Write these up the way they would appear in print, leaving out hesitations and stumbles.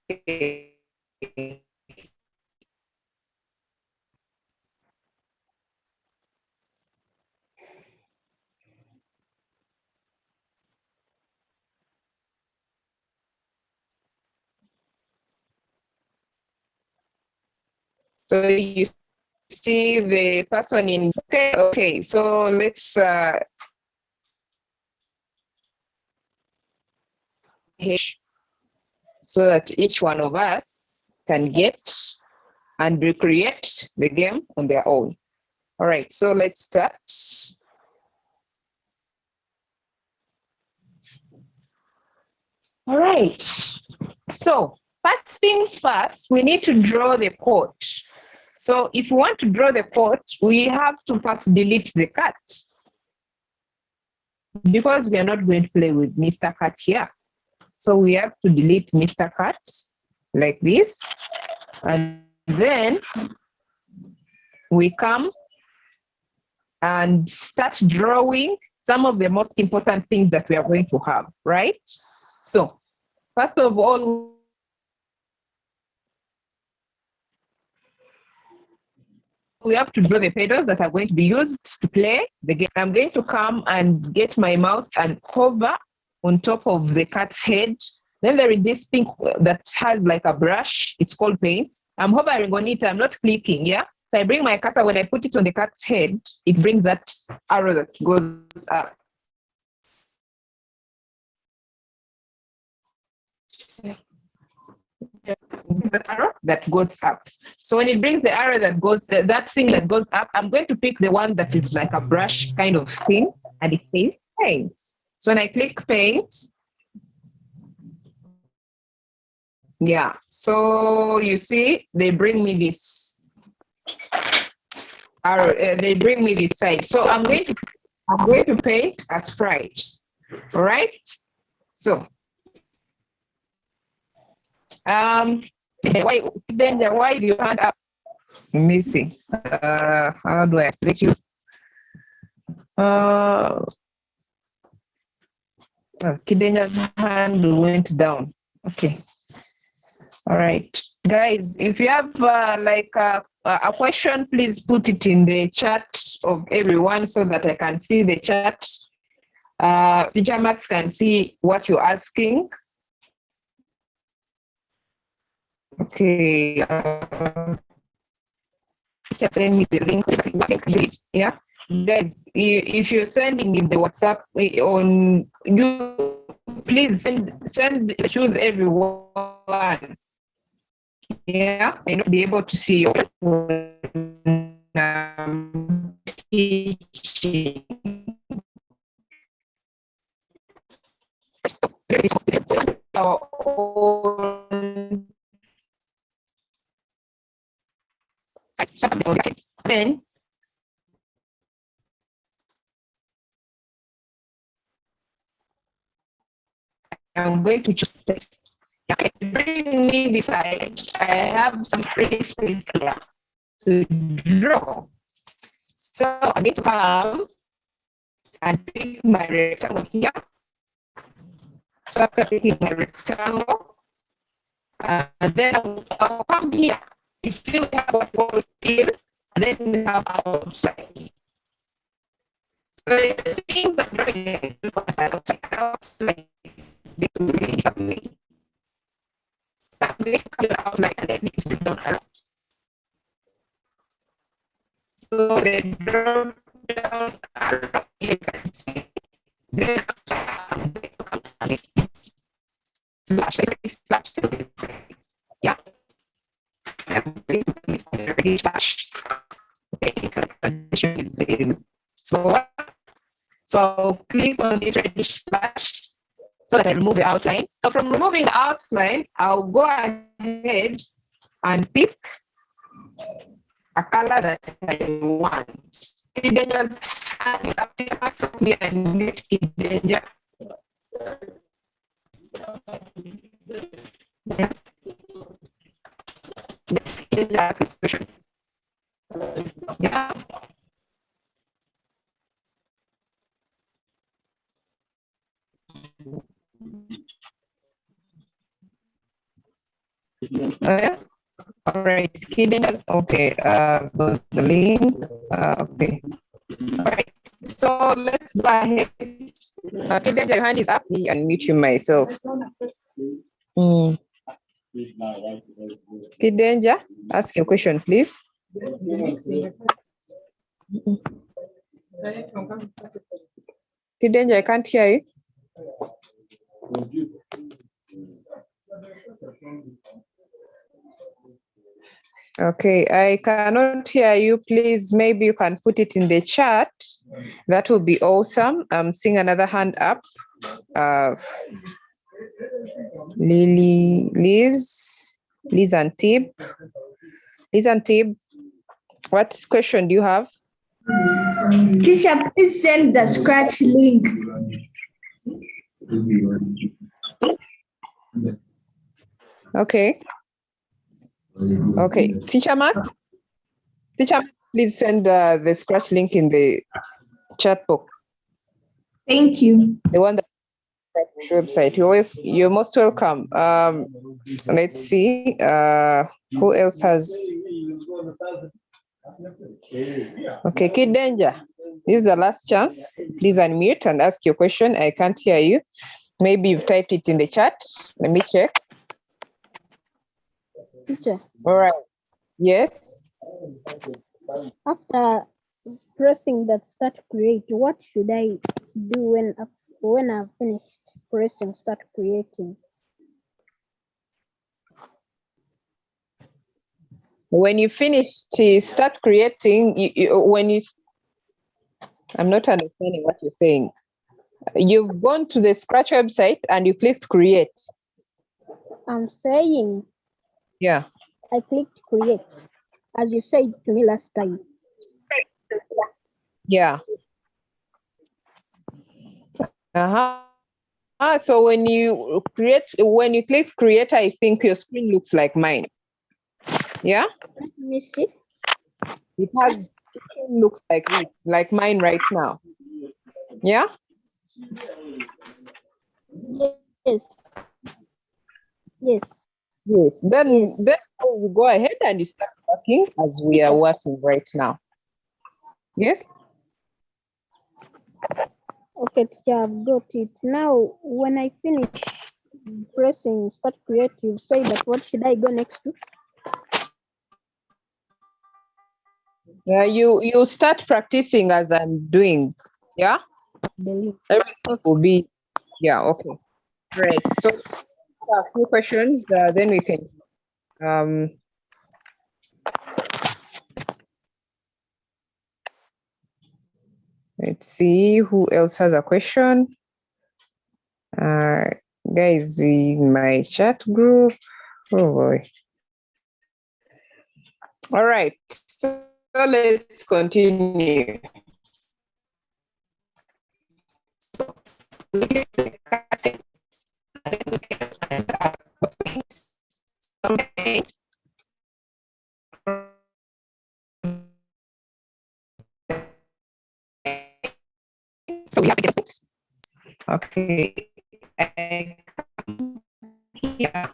So you see the person in, okay, so let's so that each one of us can get and recreate the game on their own. All right, so let's start. All right, so first things first, we need to draw the pot. So if we want to draw the pot, we have to first delete the cat, because we are not going to play with Mr. Cat here. So we have to delete Mr. Cat like this. And then we come and start drawing some of the most important things that we are going to have, right? So first of all, we have to draw the pedals that are going to be used to play the game. I'm going to come and get my mouse and hover on top of the cat's head. Then there is this thing that has like a brush. It's called paint. I'm hovering on it. I'm not clicking, yeah? So I bring my cursor. When I put it on the cat's head, it brings that arrow that goes up. That arrow that goes up. So when it brings the arrow that goes, that thing that goes up, I'm going to pick the one that is like a brush kind of thing, and it says paint. So when I click paint, yeah. So you see, they bring me this arrow. They bring me this side. So I'm going to paint a sprite. All right. So why is your hand up? Missing. How do I let you? Kidenya's hand went down. Okay. All right. Guys, if you have like a question, please put it in the chat of everyone so that I can see the chat. Teacher Max can see what you're asking. Okay. Send me the link. Yeah. Guys, if you're sending in the WhatsApp on you, please choose everyone. Yeah, and be able to see your teaching. Our own. Then I'm going to choose this. Okay, bring me this side. I have some free space here to draw. So I'm going to come and pick my rectangle here. So after picking my rectangle, and then I'll come here. You still have what we fill, and then we have outside. So the things I'm drawing outside, they will really something. So I'm going to cut it out like that, because we don't have. So the drop down arrow, you can see. Then I'm going to come and slash, yeah. I'm going to click on the ready slash. Okay, position is in. So I'll click on this reddish slash so that I remove the outline. So from removing the outline, I'll go ahead and pick a color that I want. Danger's hand is up to me and make it danger. Yeah. This is the expression. Yeah. Yeah. All right. Okay. Go to the link. Okay. All right. So let's go ahead. Kidenja, your hand is up. Me unmute you myself. Kidenja, ask your question, please. Kidenja, I can't hear you. Okay, I cannot hear you. Please, maybe you can put it in the chat. That would be awesome. I'm seeing another hand up. Liz and Tib. Liz and Tib, what question do you have? Teacher, please send the Scratch link. Okay. Okay, Teacher Max? Teacher, please send the Scratch link in the chat box. Thank you. The one that website. You're most welcome. Let's see. Who else has? Okay, Kidenja, this is the last chance. Please unmute and ask your question. I can't hear you. Maybe you've typed it in the chat. Let me check. Teacher, All right. Yes. after pressing that start create, what should I do when I've finished pressing start creating? When you finish to start creating, I'm not understanding what you're saying. You've gone to the Scratch website and you clicked create. I'm saying Yeah. I clicked create, as you said to me last time. Yeah. So when you click create, I think your screen looks like mine. Yeah. Let me see. It looks like this, like mine right now. Yeah. Yes. Yes. Yes. Then you go ahead and you start working as we are working right now. Yes. Okay, teacher, I've got it. Now, when I finish pressing start create, you say that what should I go next to? Yeah, you start practicing as I'm doing. Yeah. Everything will be. Yeah. Okay. Great. So a few questions. Then we can. Let's see who else has a question. Guys in my chat group. Oh boy. All right. So let's continue. So we have it. Okay. Yeah.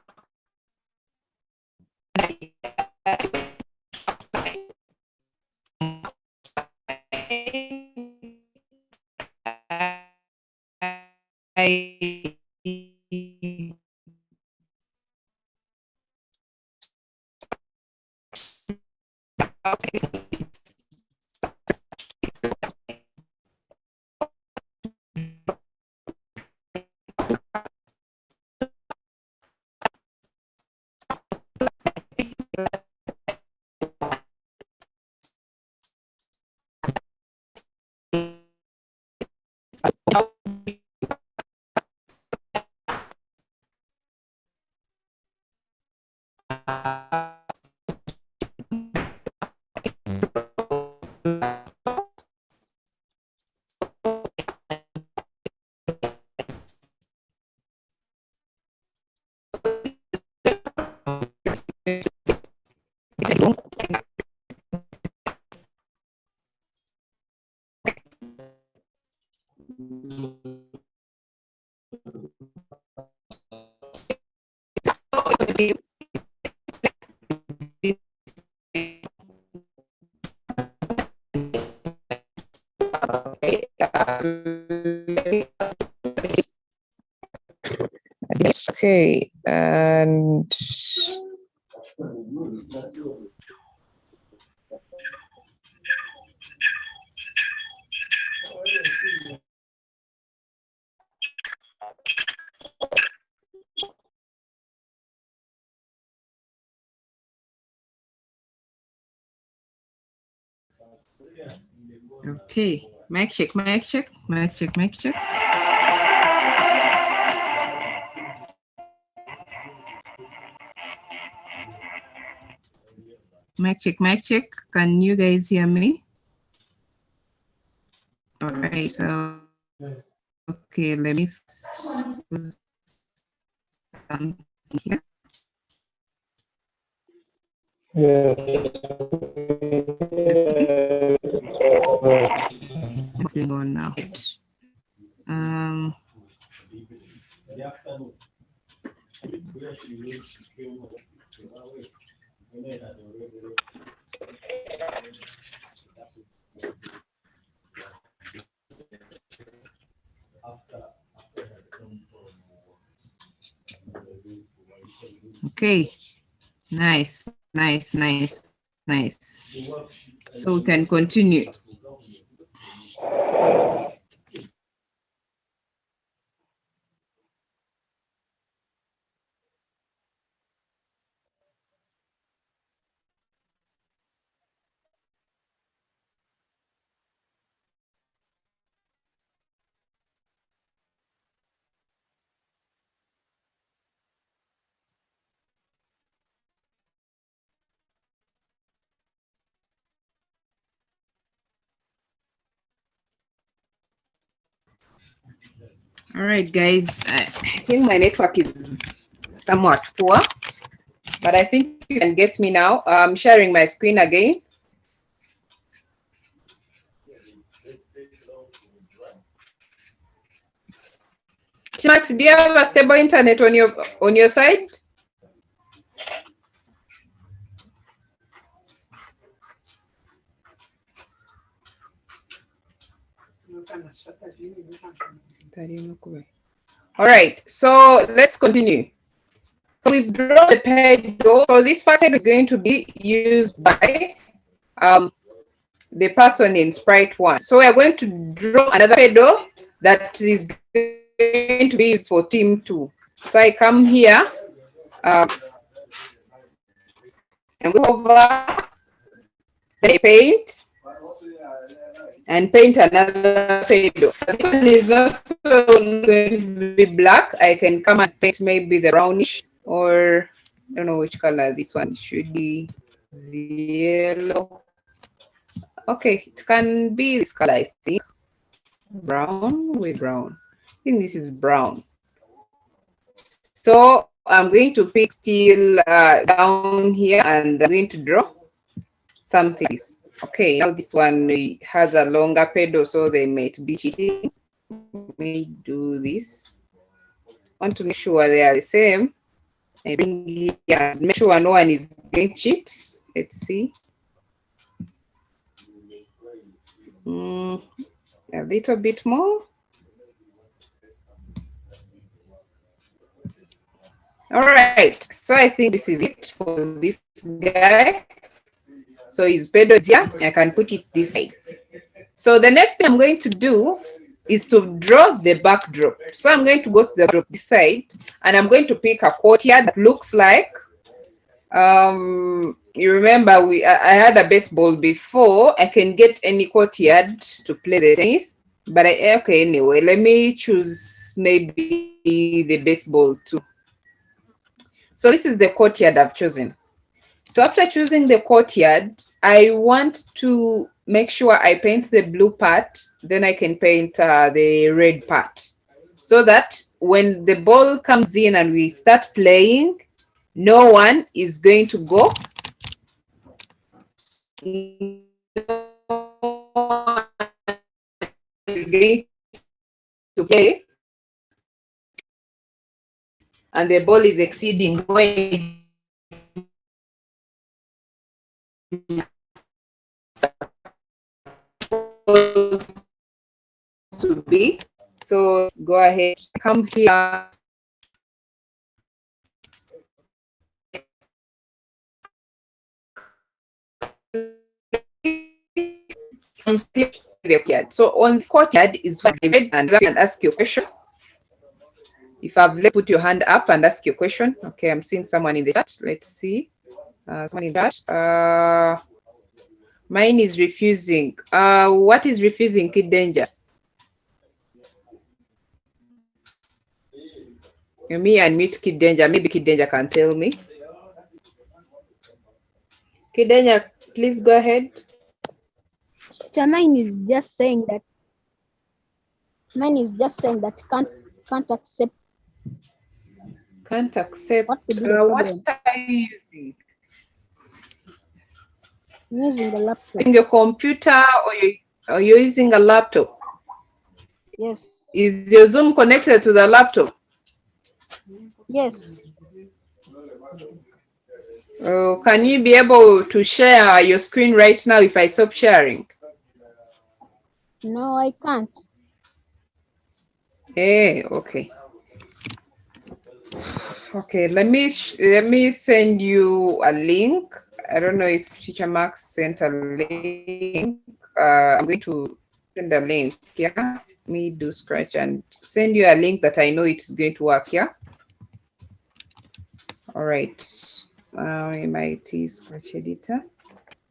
Okay, and okay, mic check, mic check, mic check, mic check. Mic check, mic check. Can you guys hear me? All right, so okay, let me first put something here. What's going on now? Um, okay, nice, nice, nice, nice. So we can continue. All right, guys, I think my network is somewhat poor, but I think you can get me now. I'm sharing my screen again. Max, do you have a stable internet on your side? All right, so let's continue. So we've drawn the pedo. So this first head is going to be used by the person in sprite 1. So we are going to draw another pedo that is going to be used for team 2. So I come here and go over, then I paint and paint another pedo. This one is also going to be black. I can come and paint maybe the brownish, or I don't know which color this one should be. Yellow. Okay, it can be this color, I think. Brown with brown. I think this is brown. So I'm going to pick still down here, and I'm going to draw something. Okay, now this one has a longer pedal, so they might be cheating. Let me do this. I want to make sure they are the same. I bring here, make sure no one is going to cheat. Let's see. A little bit more. All right, so I think this is it for this guy. So his pedal is here. I can put it this side. So the next thing I'm going to do is to draw the backdrop. So I'm going to go to the backdrop this side, and I'm going to pick a courtyard that looks like, you remember I had a baseball before. I can get any courtyard to play the tennis, but okay, anyway, let me choose maybe the baseball too. So this is the courtyard I've chosen. So after choosing the courtyard, I want to make sure I paint the blue part, then I can paint the red part, so that when the ball comes in and we start playing, no one is going to go. Is going to play, and the ball is exceeding going. to be. So go ahead, come here. From the courtyard. So on this courtyard is where I read and ask your question. If I've left, put your hand up and ask your question. Okay, I'm seeing someone in the chat. Let's see. Someone in the chat. Mine is refusing. What is refusing, Kid Danger? Let me unmute Kid Danger. Maybe Kid Danger can tell me. Kid Danger, please go ahead. Mine is just saying that. Mine is just saying that can't accept. Can't accept. What could be the problem? What are you using? I'm using the laptop. Using your computer or you're using a laptop? Yes. Is your Zoom connected to the laptop? Yes. Can you be able to share your screen right now if I stop sharing? No, I can't. Hey, okay. Okay, let me send you a link. I don't know if Teacher Max sent a link. I'm going to send a link. Yeah, me do Scratch and send you a link that I know it's going to work. Yeah. All right. MIT Scratch Editor.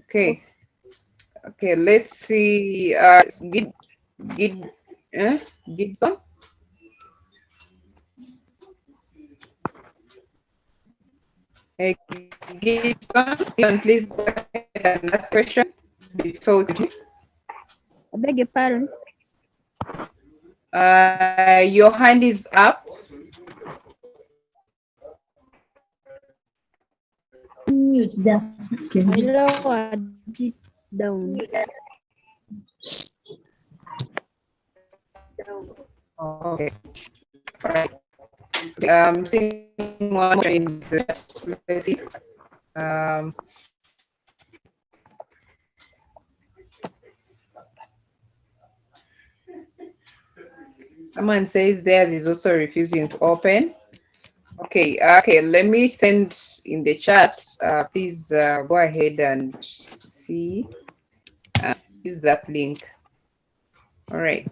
Okay. Okay. Let's see. Gidson. Hey, Gibson, please go ahead and ask question before we continue. I beg your pardon. Your hand is up. Mute that. I lowered it down. Okay. All right. Seeing one more in the chat. Let's see. Someone says theirs is also refusing to open. Okay, let me send in the chat. Please go ahead and see. Use that link. All right.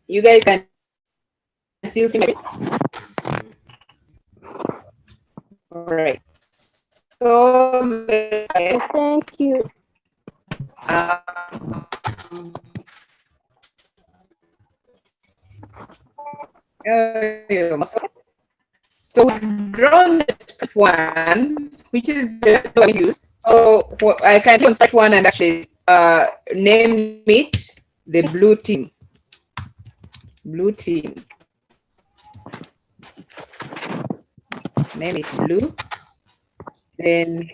You guys can still see me? All right. So let's Thank you. So we've drawn the step one, which is the one we use. So I can click on step one and actually name it the blue team. Blue team. Name it blue. Then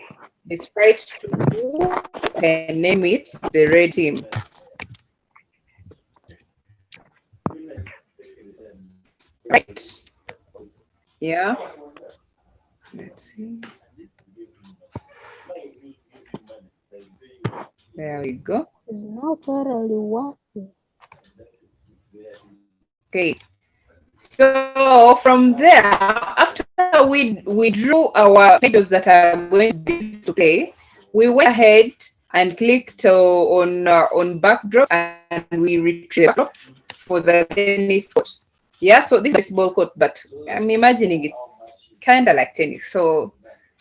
the sprite 2 and name it the red team. Right. Yeah. Let's see. There we go. It's not thoroughly working. Okay. So from there, after we drew our videos that are going to play, we went ahead and clicked on backdrop and we retrieved the backdrop for the tennis court. Yeah, so this is baseball court, but I'm imagining it's kind of like tennis. So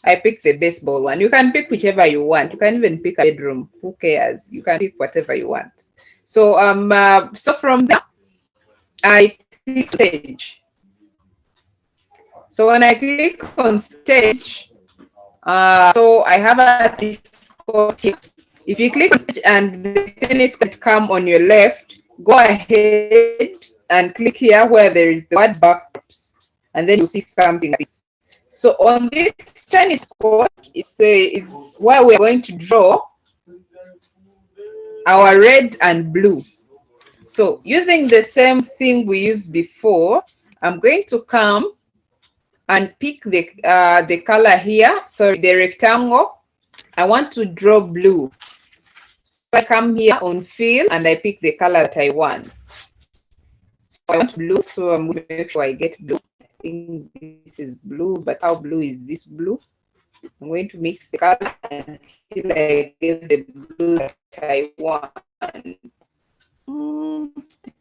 I picked the baseball one. You can pick whichever you want. You can even pick a bedroom. Who cares? You can pick whatever you want. So so from there, I click stage. So when I click on stage, so I have a discord here. If you click on stage and the tennis court come on your left, go ahead and click here where there is the word backdrops, and then you see something like this. So on this tennis court, it's where we're going to draw our red and blue. So using the same thing we used before, I'm going to come and pick the color here. So the rectangle, I want to draw blue. I come here on fill and I pick the color that I want. So I want blue, so I'm going to make sure I get blue. I think this is blue, but how blue is this blue? I'm going to mix the color until I get the blue that I want.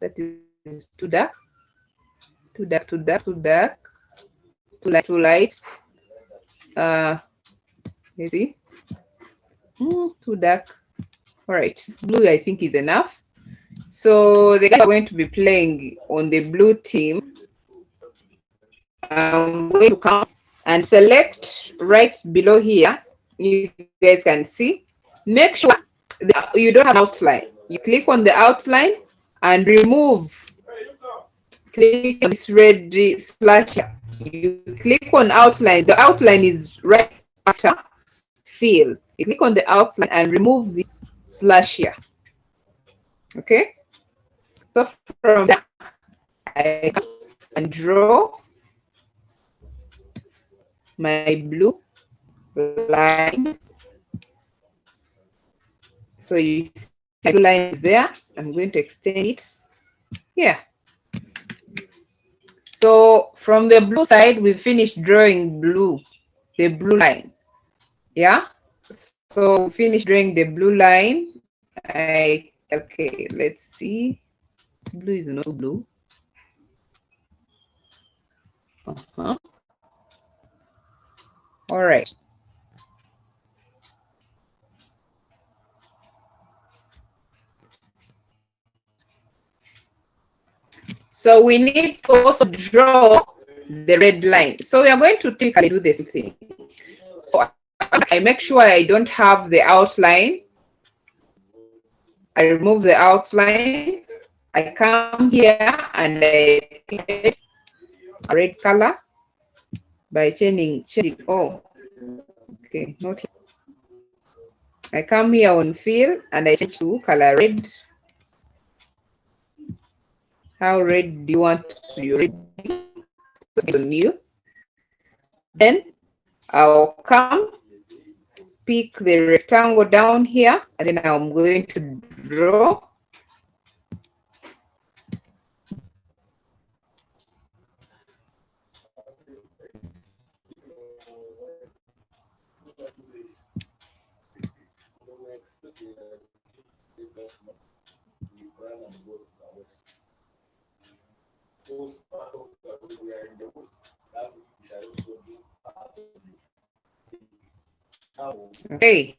That is too dark, too dark, too dark, too dark, too light, too light. You see, too dark. All right, blue I think is enough. So the guys are going to be playing on the blue team. I'm going to come and select right below here. You guys can see. Make sure you don't have an outline. You click on the outline and remove. Click on this red slash here. You click on outline. The outline is right after fill. You click on the outline and remove this slash here. Okay. So from there, I come and draw my blue line. So you see my blue line is there. I'm going to extend it here. So from the blue side, we finished drawing blue, the blue line. Yeah. So finish drawing the blue line. Okay, let's see. Blue is not blue. All right. So we need to also draw the red line. So we are going to typically do the same thing. So I make sure I don't have the outline. I remove the outline. I come here and I pick a red color by changing. Oh, okay, not here. I come here on fill and I change to color red. How red do you want your red to new? Then I'll come, pick the rectangle down here, and then I'm going to draw. Okay.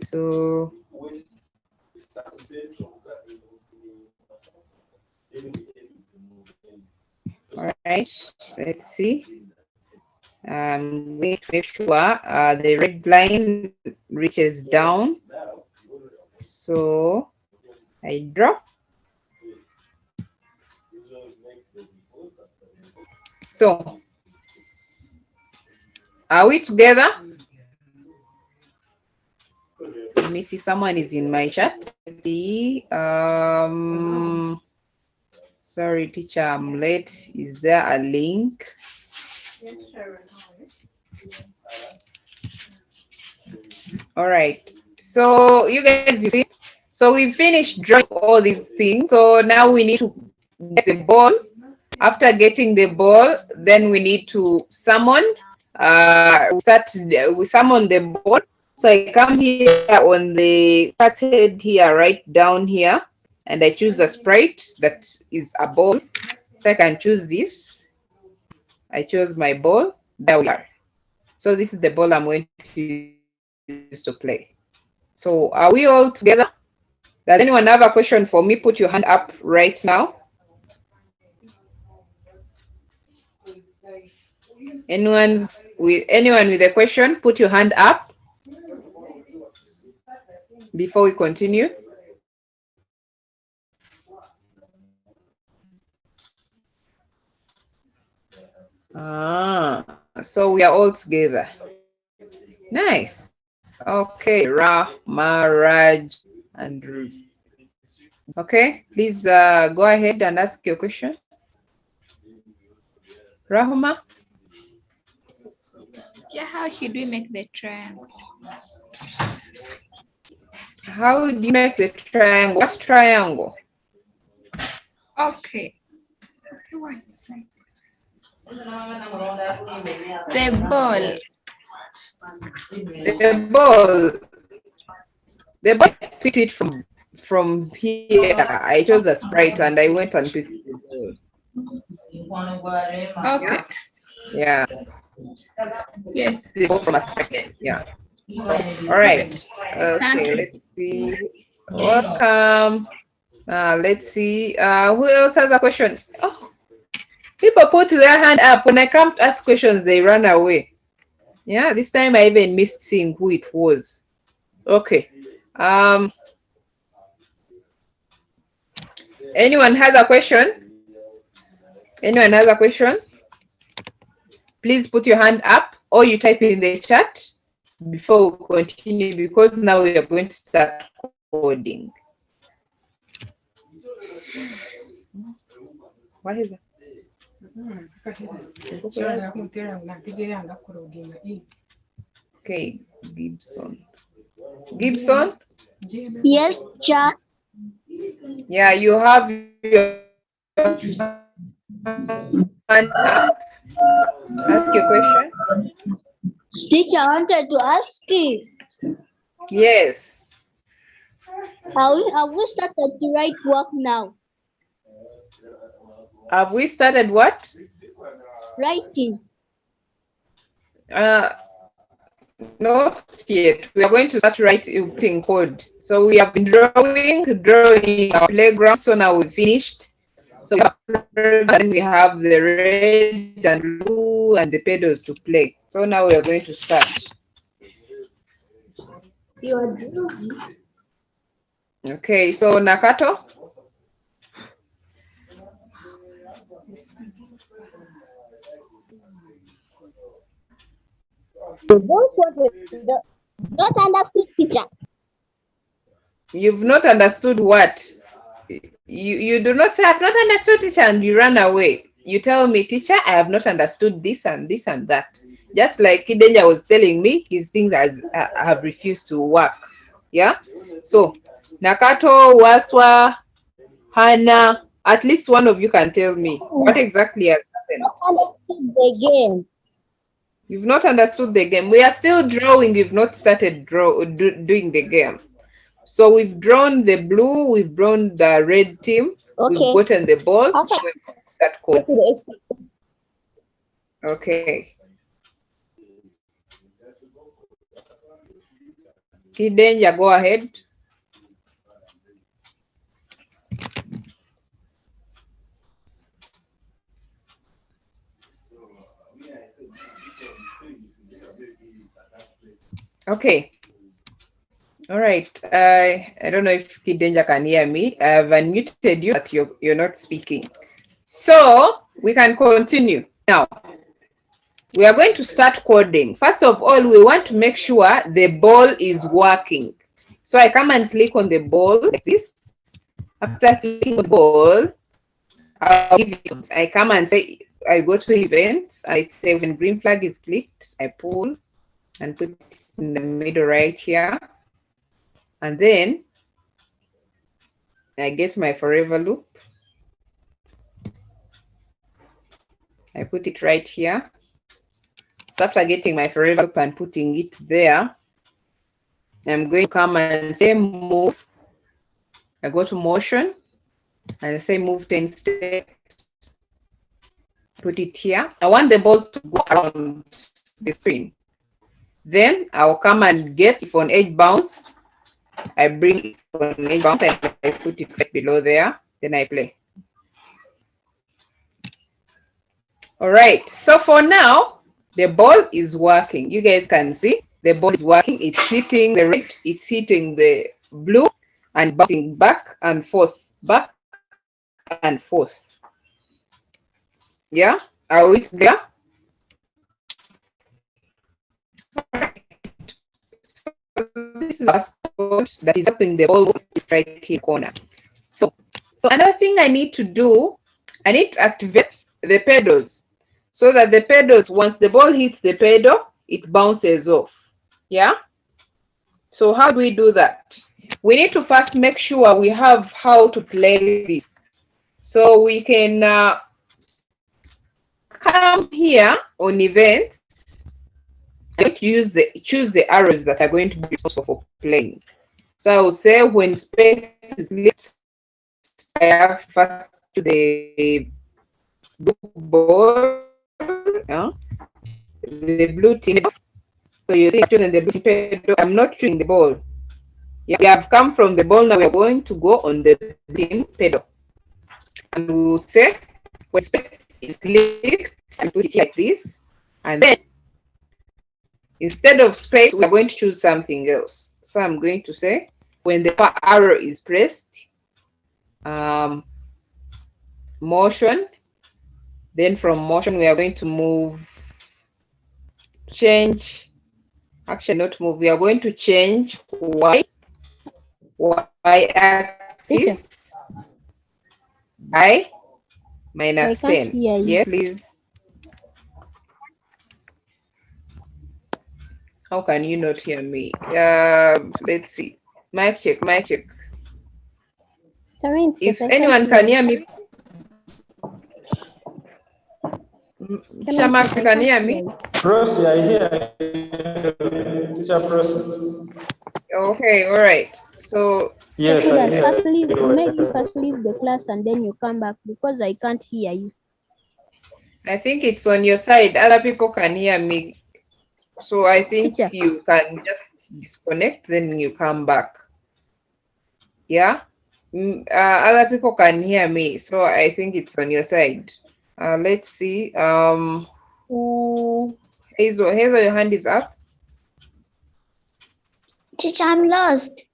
So all right, let's see. I'm going to make sure the red line reaches down. So I draw. So are we together? Let me see, someone is in my chat. See, sorry, teacher, I'm late. Is there a link? All right. So you guys, you see, so we finished drawing all these things. So now we need to get the ball. After getting the ball, then we need to summon. We summon the ball. So I come here on the cat head here, right down here, and I choose a sprite that is a ball. So I can choose this. I chose my ball. There we are. So this is the ball I'm going to use to play. So are we all together? Does anyone have a question for me? Put your hand up right now. Anyone with a question, put your hand up before we continue. So we are all together. Nice. Okay, Maharaj, and Ruth. Okay, please go ahead and ask your question. Rahuma? Yeah, how should we make the triangle? How do you make the triangle? What triangle? Okay. The ball. The ball picked it from here. I chose a sprite and I went and picked the ball. Okay. Yeah. Yes. The ball from a sprite. Yeah. All right. Okay, let's see. Welcome. Let's see. Who else has a question? Oh, people put their hand up. When I come to ask questions, they run away. Yeah, this time I even missed seeing who it was. Okay. Anyone has a question? Anyone has a question? Please put your hand up or you type in the chat before we continue, because now we are going to start coding. What is that? Okay, Gibson. Gibson? Yes, Cha. Yeah, you have your hand up. Ask your question. Teacher, I wanted to ask you. Yes. Have we started to write work now? Have we started what? Writing. Not yet. We are going to start writing code. So we have been drawing our playground. So now we finished. So then we have the red and blue and the pedals to play. So now we are going to start. Okay, so Nakato. Not understood, teacher. You've not understood what? You do not say, I've not understood, teacher, and you run away. You tell me, teacher, I have not understood this and this and that. Just like Kidenja was telling me, his things have refused to work. Yeah? So, Nakato, Waswa, Hannah, at least one of you can tell me what exactly has happened. Understood the game. You've not understood the game. We are still drawing. We've not started doing the game. So we've drawn the blue, we've drawn the red team, Okay. we've gotten the ball. Okay. That code. Okay. Kidenja, go ahead. Okay. All right. I don't know if Kidenja can hear me. I've unmuted you, but you're not speaking. So we can continue. Now, we are going to start coding. First of all, we want to make sure the ball is working. So I come and click on the ball like this. After clicking on the ball, I come and say, I go to events. I say when green flag is clicked, I pull and put it in the middle right here. And then I get my forever loop. I put it right here. So after getting my forever loop and putting it there, I'm going to come and say move. I go to motion and I say move 10 steps. Put it here. I want the ball to go around the screen. Then I'll come and get it on edge bounce. I bring it on edge bounce and I put it right below there. Then I play. All right. So for now, the ball is working. You guys can see the ball is working. It's hitting the red. It's hitting the blue and bouncing back and forth, back and forth. Yeah, are we together? So this is a spot that is up in the ball right here corner. So another thing I need to do, I need to activate the pedals so that the pedals, once the ball hits the pedal, it bounces off. Yeah. So how do we do that? We need to first make sure we have how to play this. So we can come here on events. I'm going to choose the arrows that are going to be responsible for playing. So I will say when space is lit, I have first choose the ball, the blue team. So you see, I've chosen the blue team pedal. I'm not choosing the ball. Yeah, we have come from the ball. Now we are going to go on the team pedal, and we'll say when space is clicked, and put it like this, and then instead of space, we are going to choose something else. So I'm going to say when the power arrow is pressed, motion. Then from motion, we are going to move, change, actually not move, we are going to change y-axis by minus 10. Yeah, please. How can you not hear me? Let's see. Mic check, mic check. If anyone can hear me, Teacher Max, you can hear me? Procy, I hear Teacher Procy. Okay, all right. So yes, I hear maybe first leave the class and then you come back because I can't hear you. I think it's on your side. Other people can hear me. So I think Teacher. You can just disconnect, then you come back. Yeah. Other people can hear me, so I think it's on your side. Let's see. Who? Hazel, your hand is up. Teacher, I'm lost.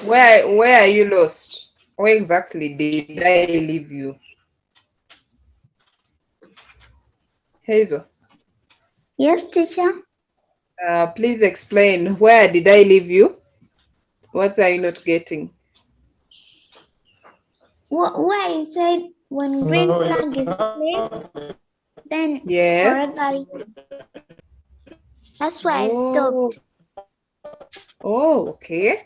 Where are you lost? Where exactly did I leave you? Hazel. Yes, teacher. Please explain, where did I leave you? What are you not getting? Where you said when green flag is played, then forever. That's why I stopped. Oh, okay.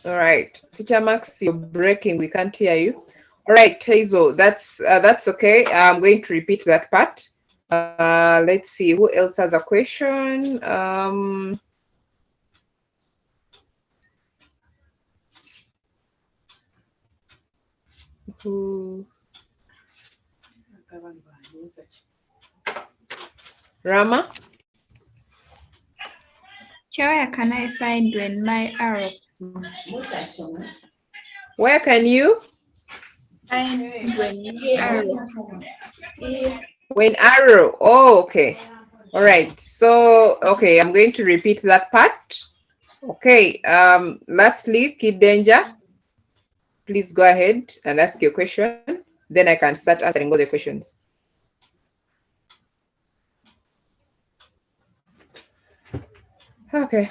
All right, Teacher Max, you're breaking. We can't hear you. All right, Hazel, that's okay. I'm going to repeat that part. Let's see who else has a question. Rama? Where can I find when my arrow? Where can you? Find when my arrow. When arrow. Oh, okay. All right. So, okay, I'm going to repeat that part. Okay. Lastly, Kid Danger, please go ahead and ask your question. Then I can start answering all the questions. Okay.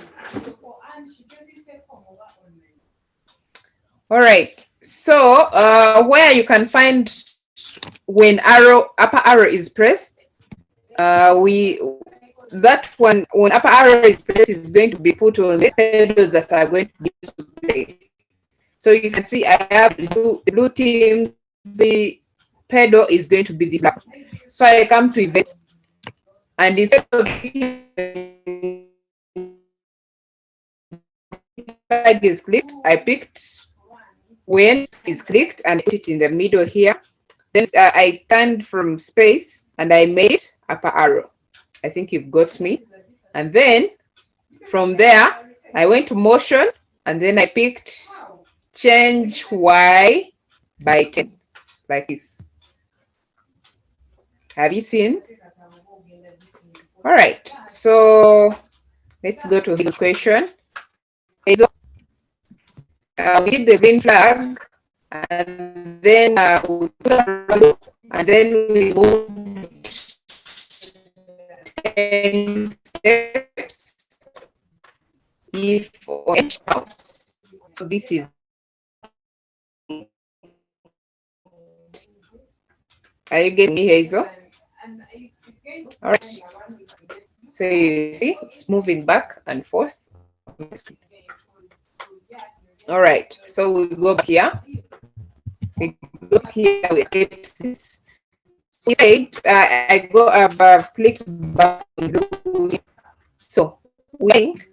All right. So, where you can find when upper arrow is pressed, that one when upper arrow is pressed is going to be put on the pedals that are going to be used to play. So you can see I have blue team. The pedal is going to be this black. So I come to events, and instead of flag is clicked, I picked when is clicked and put it in the middle here. Then I turned from space and I made upper arrow. I think you've got me. And then from there, I went to motion and then I picked change Y by 10, like this. Have you seen? All right, so let's go to his question. Hazel, we did the green flag, and then we put a and then we moved 10 steps if orange counts. So this is. Are you getting me, Hazel? All right. So you see, it's moving back and forth. All right, so we go back here. We go back here, we edit this. So we said, I go above, click back on blue. So we think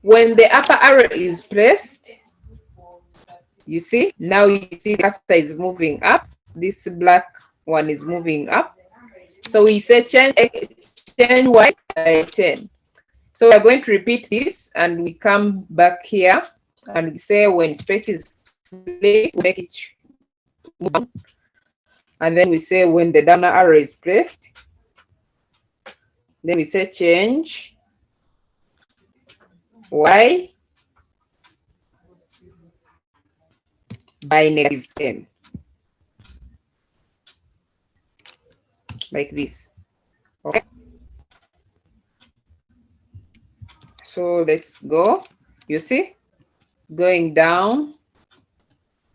when the upper arrow is pressed, you see, now you see the cursor is moving up. This black one is moving up. So we say change Y by 10. So we're going to repeat this and we come back here and we say when space is flipped, we make it move down. And then we say when the down arrow is pressed, then we say change Y by -10. Like this. Okay. So let's go. You see, it's going down.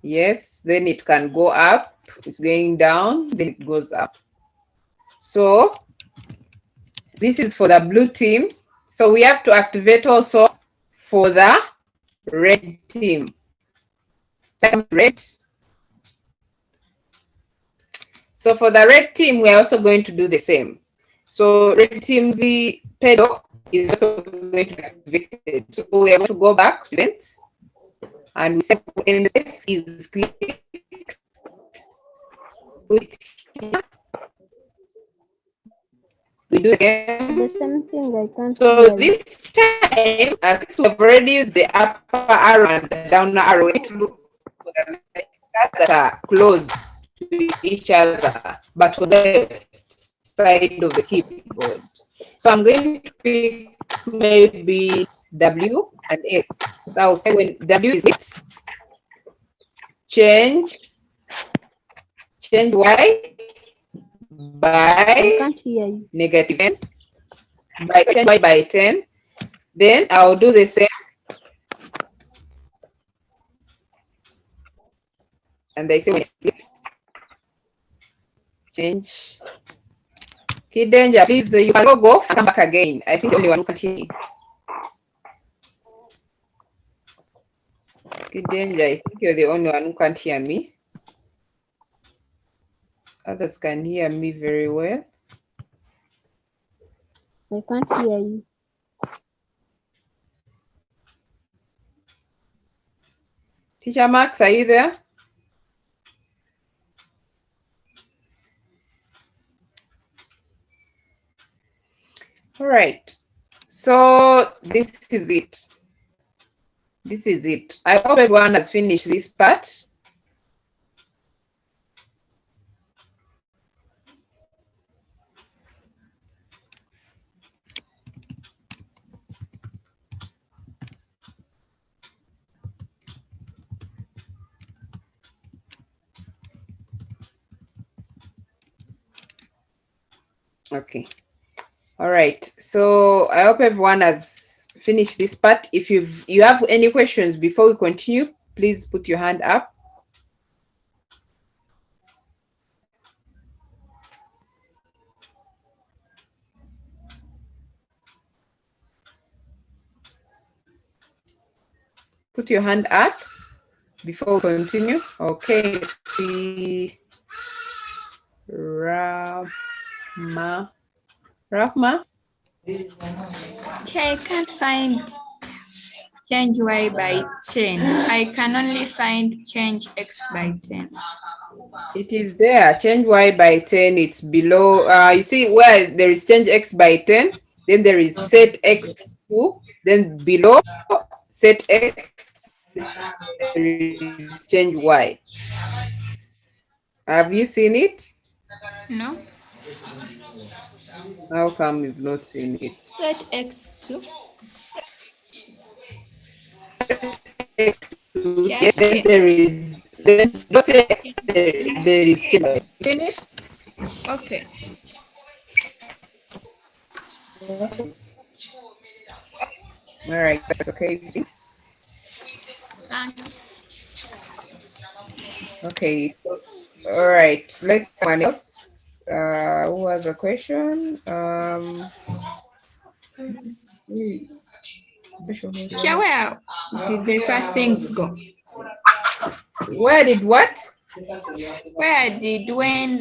Yes, then it can go up. It's going down, then it goes up. So this is for the blue team. So we have to activate also for the red team. So red. So for the red team, we're also going to do the same. So red team's pedal is also going to be activated. So we are going to go back to events and we say when the space is clicked, we do The same thing. I can't so hear you. this time, as we've already used the upper arrow and the down arrow, we need to look for the letters that are close to each other, but for the side of the keyboard. So I'm going to pick maybe W and S. So I'll say when W is it, change Y I by can't hear you. -10, by change Y by 10. Then I'll do the same. And they say when it's change. Kid Danger, please, you can go and come back again. I think the only one who can hear me. Kid Danger, I think you're the only one who can't hear me. Others can hear me very well. I can't hear you. Teacher Max, are you there? All right. So this is it. This is it. I hope everyone has finished this part. Okay. All right. So I hope everyone has finished this part. If you have any questions before we continue, please put your hand up. Put your hand up before we continue. Okay. Let's see. Rahma. I can't find change y by 10. I can only find change x by 10. It is there. Change y by 10. It's below. You see where there is change x by 10. Then there is set x to. Then below set x, there is change y. Have you seen it? No. How come you've not seen it? Set x to. X to, Yes, yes, then there is don't say x, there is change y. Seen it? Okay. All right, that's okay. Okay. So, all right. Let's someone else. Who has a question? Here, where did the first things go? Where did what? Where did when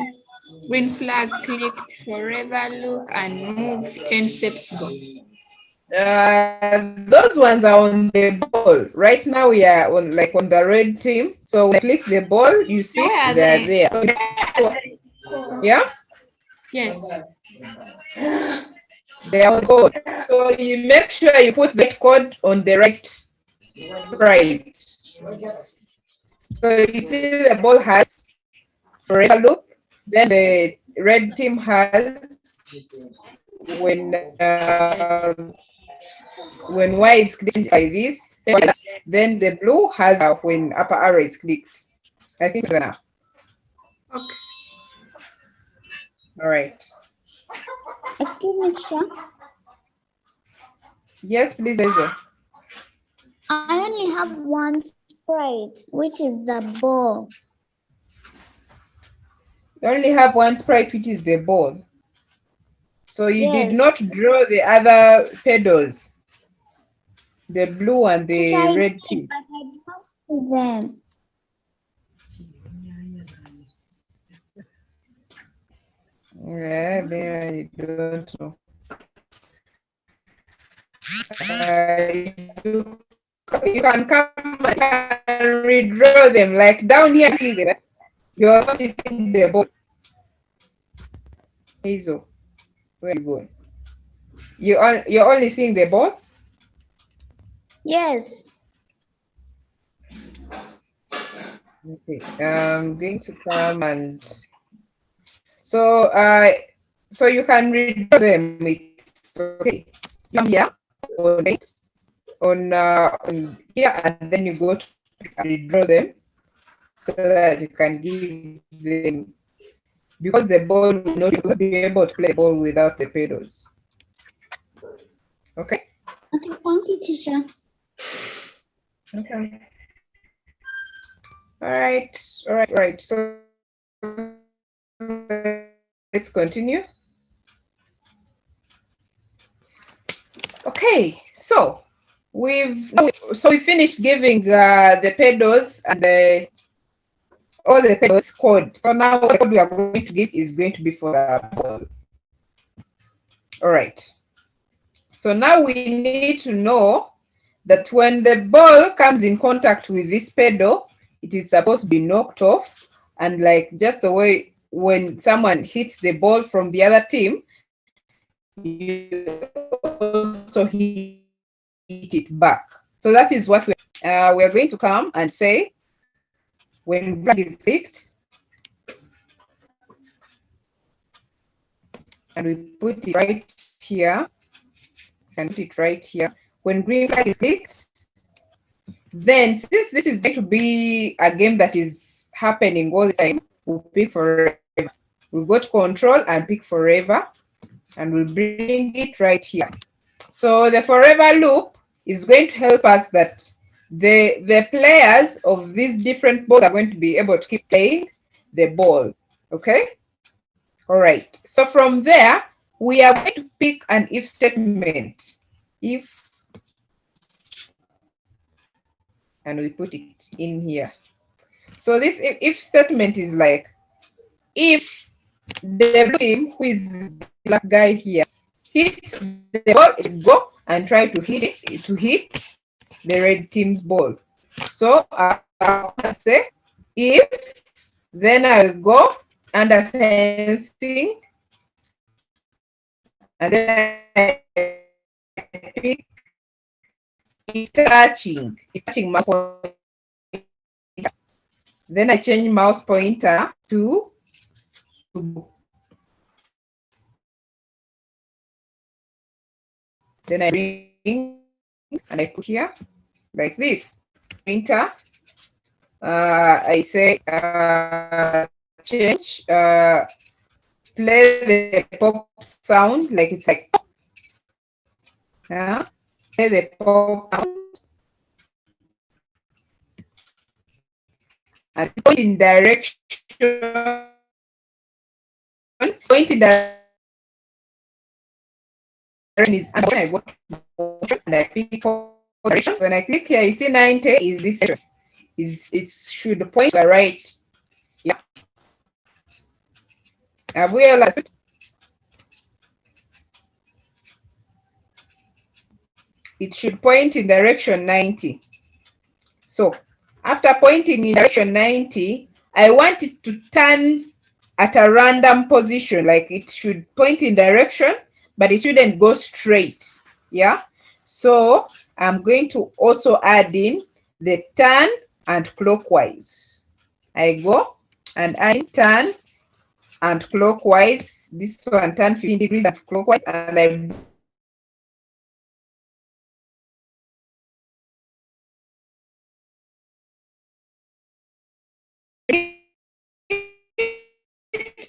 green flag clicked forever look and move 10 steps go? Those ones are on the ball. Right now we are on on the red team. So when I click the ball, you see Where are they're they? there. Yeah, Yes. they are on the board. So you make sure you put the code on the right sprite. So you see the ball has forever loop. Then the red team has when Y is clicked by this, then the blue has when upper arrow is clicked. I think now. Okay. All right. Excuse me, teacher. Yes, please, Hazel. I only have one sprite, which is the ball. You only have one sprite, which is the ball. So you did Yes. not draw the other pedals, the blue and the Teacher, I red did, team. but I don't see them. Yeah, then you don't know. You can come and redraw them. Like down here, see them. You're not seeing the ball. Hazel, where are you going? You're only seeing the ball. Yes. Okay, I'm going to come and so you can redraw them. It's okay. You come here on here, and then you go to redraw them so that you can give them, because the ball will not be able to play the ball without the pedals. Okay. Okay, thank you, teacher. Okay. All right. So let's continue. Okay, so we finished giving the pedals and all the pedals code. So now the code we are going to give is going to be for the ball. All right. So now we need to know that when the ball comes in contact with this pedal, it is supposed to be knocked off, and like just the way when someone hits the ball from the other team, you also hit it back. So that is what we are going to come and say when flag is clicked, and we put it right here. Can put it right here. When green flag is clicked, then since this is going to be a game that is happening all the time, we'll pick forever. We'll go to control and pick forever, and we'll bring it right here. So the forever loop is going to help us that the players of these different balls are going to be able to keep playing the ball. Okay. All right. So from there, we are going to pick an if statement. If, and we put it in here. So this if statement is like, if the blue team, who is the black guy here, hits the ball, it go and try to hit the red team's ball. So I'll say if, then I'll go under fencing, and then I pick touching mouse pointer. Then I change mouse pointer to then I bring and I put here like this. Pointer. I say change play the pop sound, like it's like play the pop sound and point in direction, point in direction is, and when I go to motion and I pick direction, when I click here, you see 90 is this direction. It should point to the right. Yeah. Have we all understood? It should point in direction 90. So after pointing in direction 90, I want it to turn at a random position, like it should point in direction, but it shouldn't go straight. Yeah. So I'm going to also add in the turn and clockwise. I go and I turn and clockwise. This one turn 15 degrees and clockwise, and I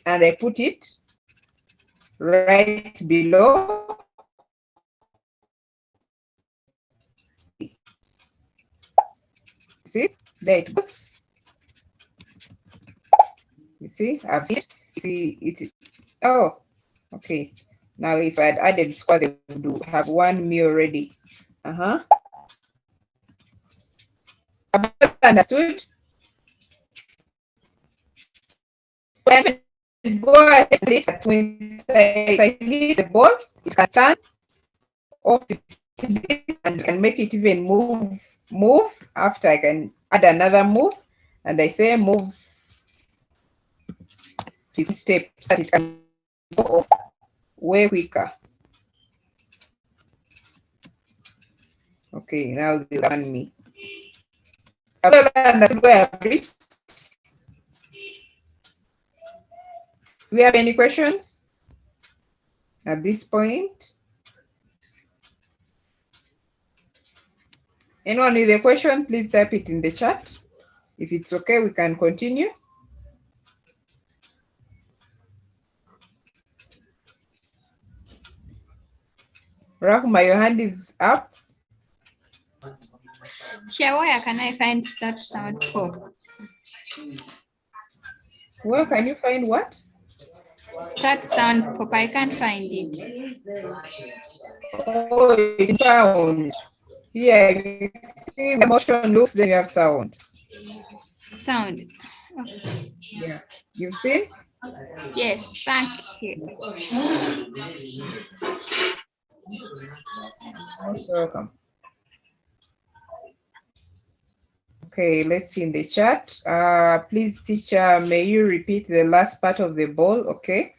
and I put it right below. See, there it goes. You see, I've hit. See, it's oh, okay. Now, if I'd added square, they would have one me already. Understood? When go ahead when I hit the ball, it can turn off and can make it even move after I can add another move, and I say move 50 steps that it can go off way quicker. Okay, now they want me. Understood where I've reached? Do we have any questions at this point? Anyone with a question, please type it in the chat. If it's okay, we can continue. Rahma, your hand is up. Here, where can I find start sound pop? Where can you find what? Start sound pop. I can't find it. Oh, it's sound. Yeah, you see the motion looks, then you have sound. Sound. Yeah. You've seen? Yes, thank you. Most welcome. Okay, let's see in the chat. Please, teacher, may you repeat the last part of the ball? Okay.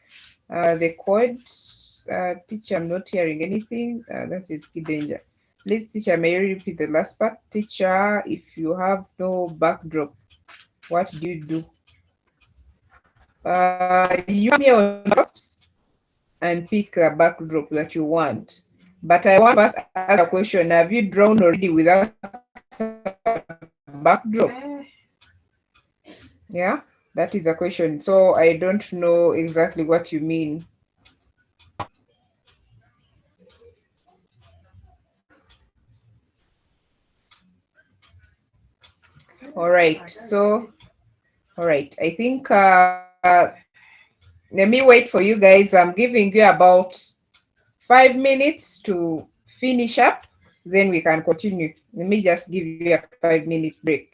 The code, teacher, I'm not hearing anything. That is key danger. Please, teacher, may you repeat the last part? Teacher, if you have no backdrop, what do you do? You come here on drops and pick a backdrop that you want. But I want to ask a question. Have you drawn already without a backdrop? Yeah, that is a question. So I don't know exactly what you mean. All right. So, all right. I think let me wait for you guys. I'm giving you about 5 minutes to finish up. Then we can continue. Let me just give you a 5-minute break.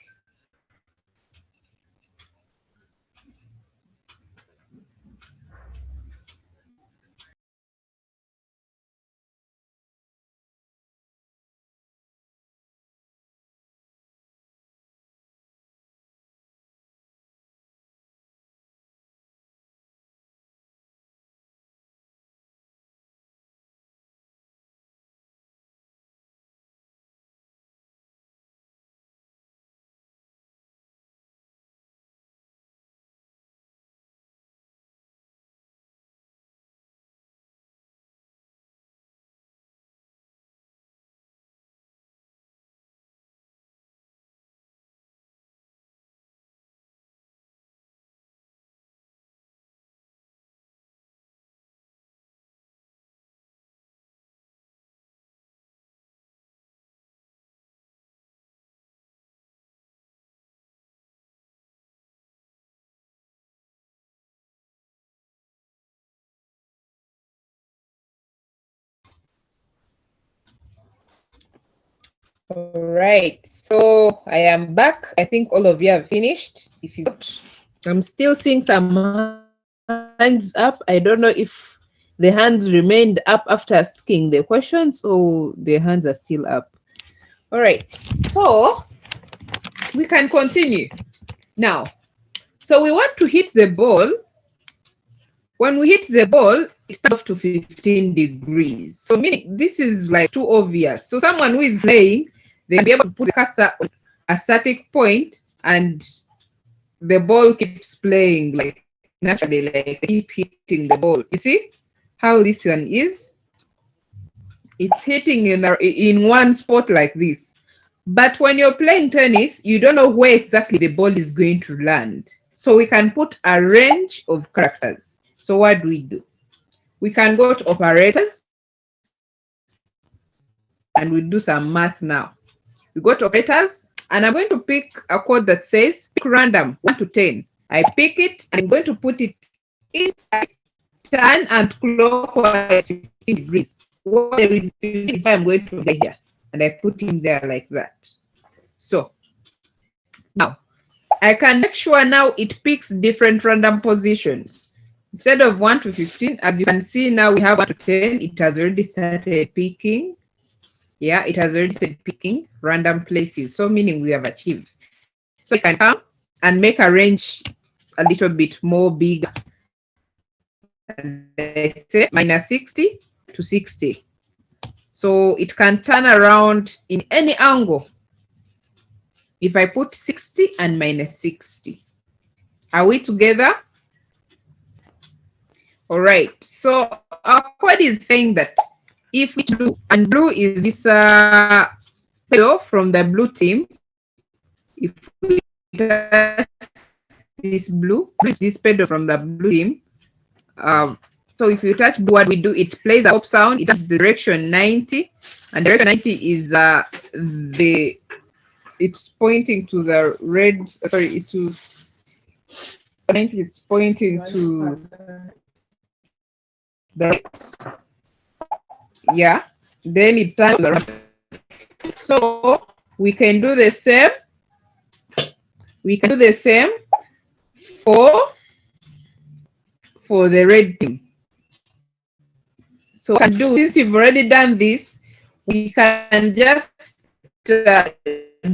All right, so I am back. I think all of you have finished. If you don't, I'm still seeing some hands up. I don't know if the hands remained up after asking the questions or the hands are still up. All right, so we can continue now. So we want to hit the ball. When we hit the ball, it starts off to 15 degrees. So meaning this is like too obvious. So someone who is playing, they can be able to put the cursor on a static point and the ball keeps playing like naturally, like keep hitting the ball. You see how this one is? It's hitting in one spot like this. But when you're playing tennis, you don't know where exactly the ball is going to land. So we can put a range of characters. So what do? We can go to operators and we do some math now. We go to operators and I'm going to pick a code that says pick random 1 to 10. I pick it and I'm going to put it inside, turn and clockwise 15 degrees. What there is I'm going to get here. And I put in there like that. So now I can make sure now it picks different random positions. Instead of 1 to 15, as you can see now we have 1 to 10. It has already started picking. Yeah, it has already started picking random places. So meaning we have achieved. So you can come and make a range a little bit more big. And I say minus 60 to 60. So it can turn around in any angle. If I put 60 and minus 60. Are we together? All right, so our code is saying that if we do, and blue is this pedal from the blue team, if we touch this blue, this pedal from the blue team, so if you touch blue, what we do, it plays a pop sound, it has direction 90, and direction 90 is it's pointing to the red, sorry, to 90, it's pointing to the right. Yeah, then it turns to the right. So we can do the same. We can do the same for the red team. So can do, since you've already done this, we can just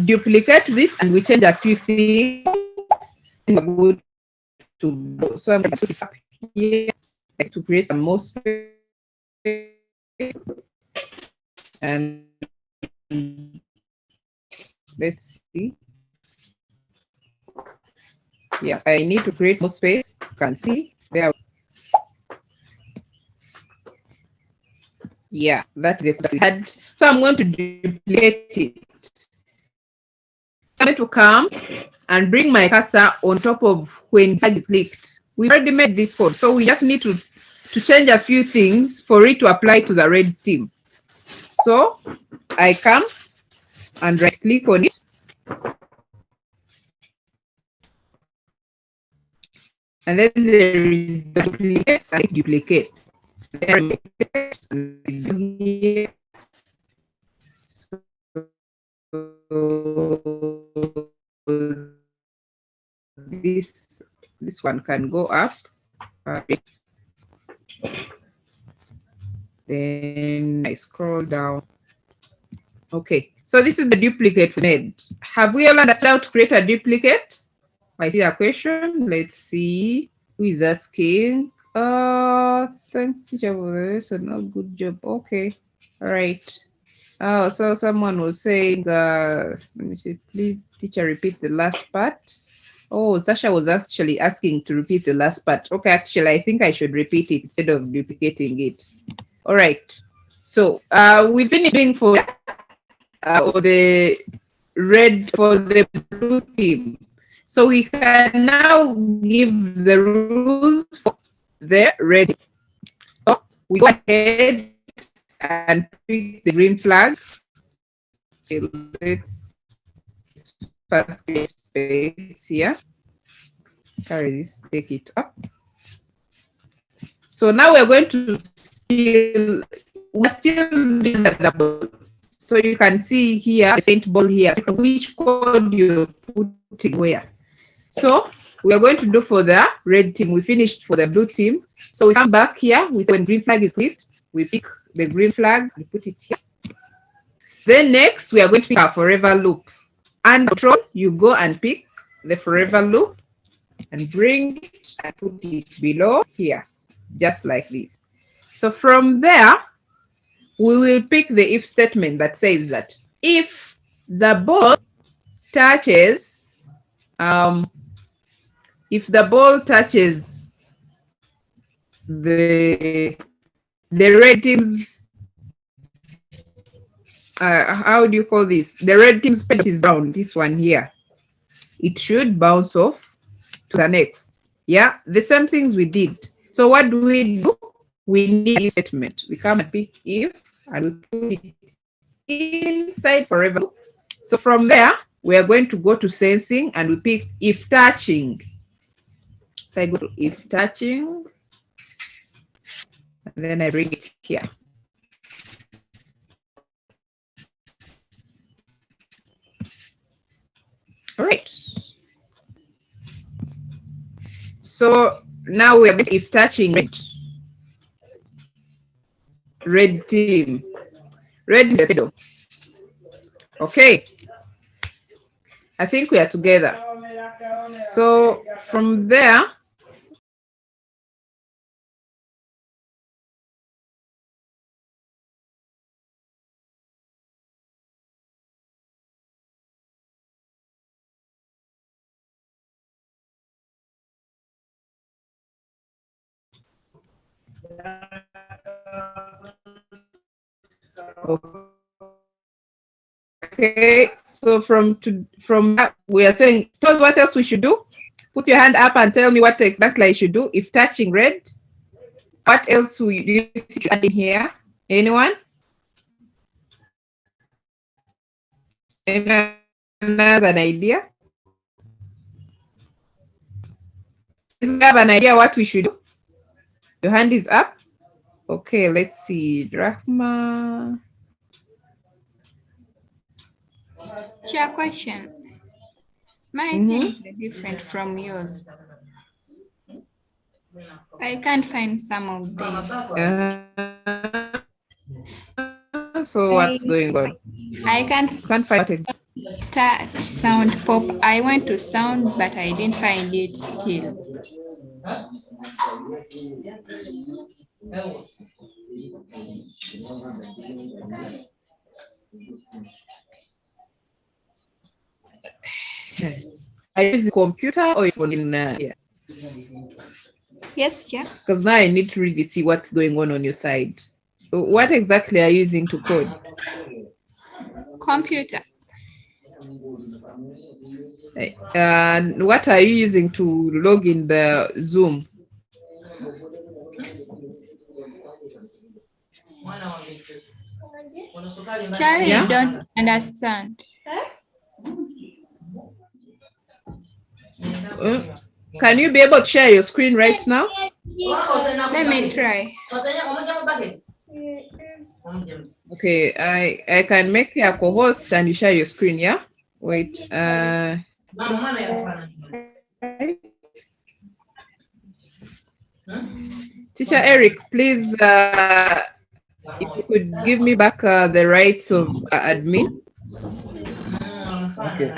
duplicate this and we change a few things. Good to go. So I'm going to put it up here to create some more space. And let's see. Yeah, I need to create more space. You can see there. Yeah, that's the that we had. So I'm going to duplicate it. I'm going to come and bring my cursor on top of when tag is clicked. We already made this code, so we just need to change a few things for it to apply to the red team. So I come and right click on it. And then there is the duplicate, I duplicate. Here. So this one can go up. Then I scroll down. Okay, so this is the duplicate we made. Have we all understood how to create a duplicate? I see a question. Let's see who is asking. Thanks, teacher. So no, good job. Okay, all right. Oh, so someone was saying, let me see, please, teacher, repeat the last part. Oh, Sasha was actually asking to repeat the last part. Okay, actually, I think I should repeat it instead of duplicating it. All right. So we've been doing for the red for the blue team. So we can now give the rules for the red team. So we go ahead and pick the green flag. Okay, let's first get space here. Carry this, take it up. So now we're going to we're still doing the double. So you can see here the paintball here, which code you're putting where. So we are going to do for the red team. We finished for the blue team. So we come back here. We say when green flag is clicked, we pick the green flag, we put it here. Then next, we are going to pick our forever loop. And control, you go and pick the forever loop and bring it and put it below here, just like this. So from there, we will pick the if statement that says that if the ball touches, the red team's, how do you call this? The red team's pen is down, this one here. It should bounce off to the next. Yeah, the same things we did. So what do? We need if statement. We come and pick if and we put it inside forever. So from there, we are going to go to sensing and we pick if touching. So I go to if touching, and then I bring it here. All right. So now we are going if touching red team. Red is the middle. Okay. I think we are together. So from there, okay, so from that, we are saying, tell what else we should do. Put your hand up and tell me what exactly I should do if touching red. What else do you think you add in here? Anyone? Anyone has an idea? Do you have an idea what we should do? Your hand is up. Okay, let's see. Rahma. Chair, question. My things are different from yours. I can't find some of these. So what's going on? I can't find it. Start sound pop. I went to sound, but I didn't find it still. I use the computer or in here? Yes, yeah. Because now I need to really see what's going on your side. What exactly are you using to code? Computer. And what are you using to log in the Zoom? Charlie, yeah? Don't understand. Can you be able to share your screen right now? Let me try. Okay, I can make you a co-host and you share your screen, yeah? Wait. Teacher Eric, please, if you could give me back the rights of admin. Okay.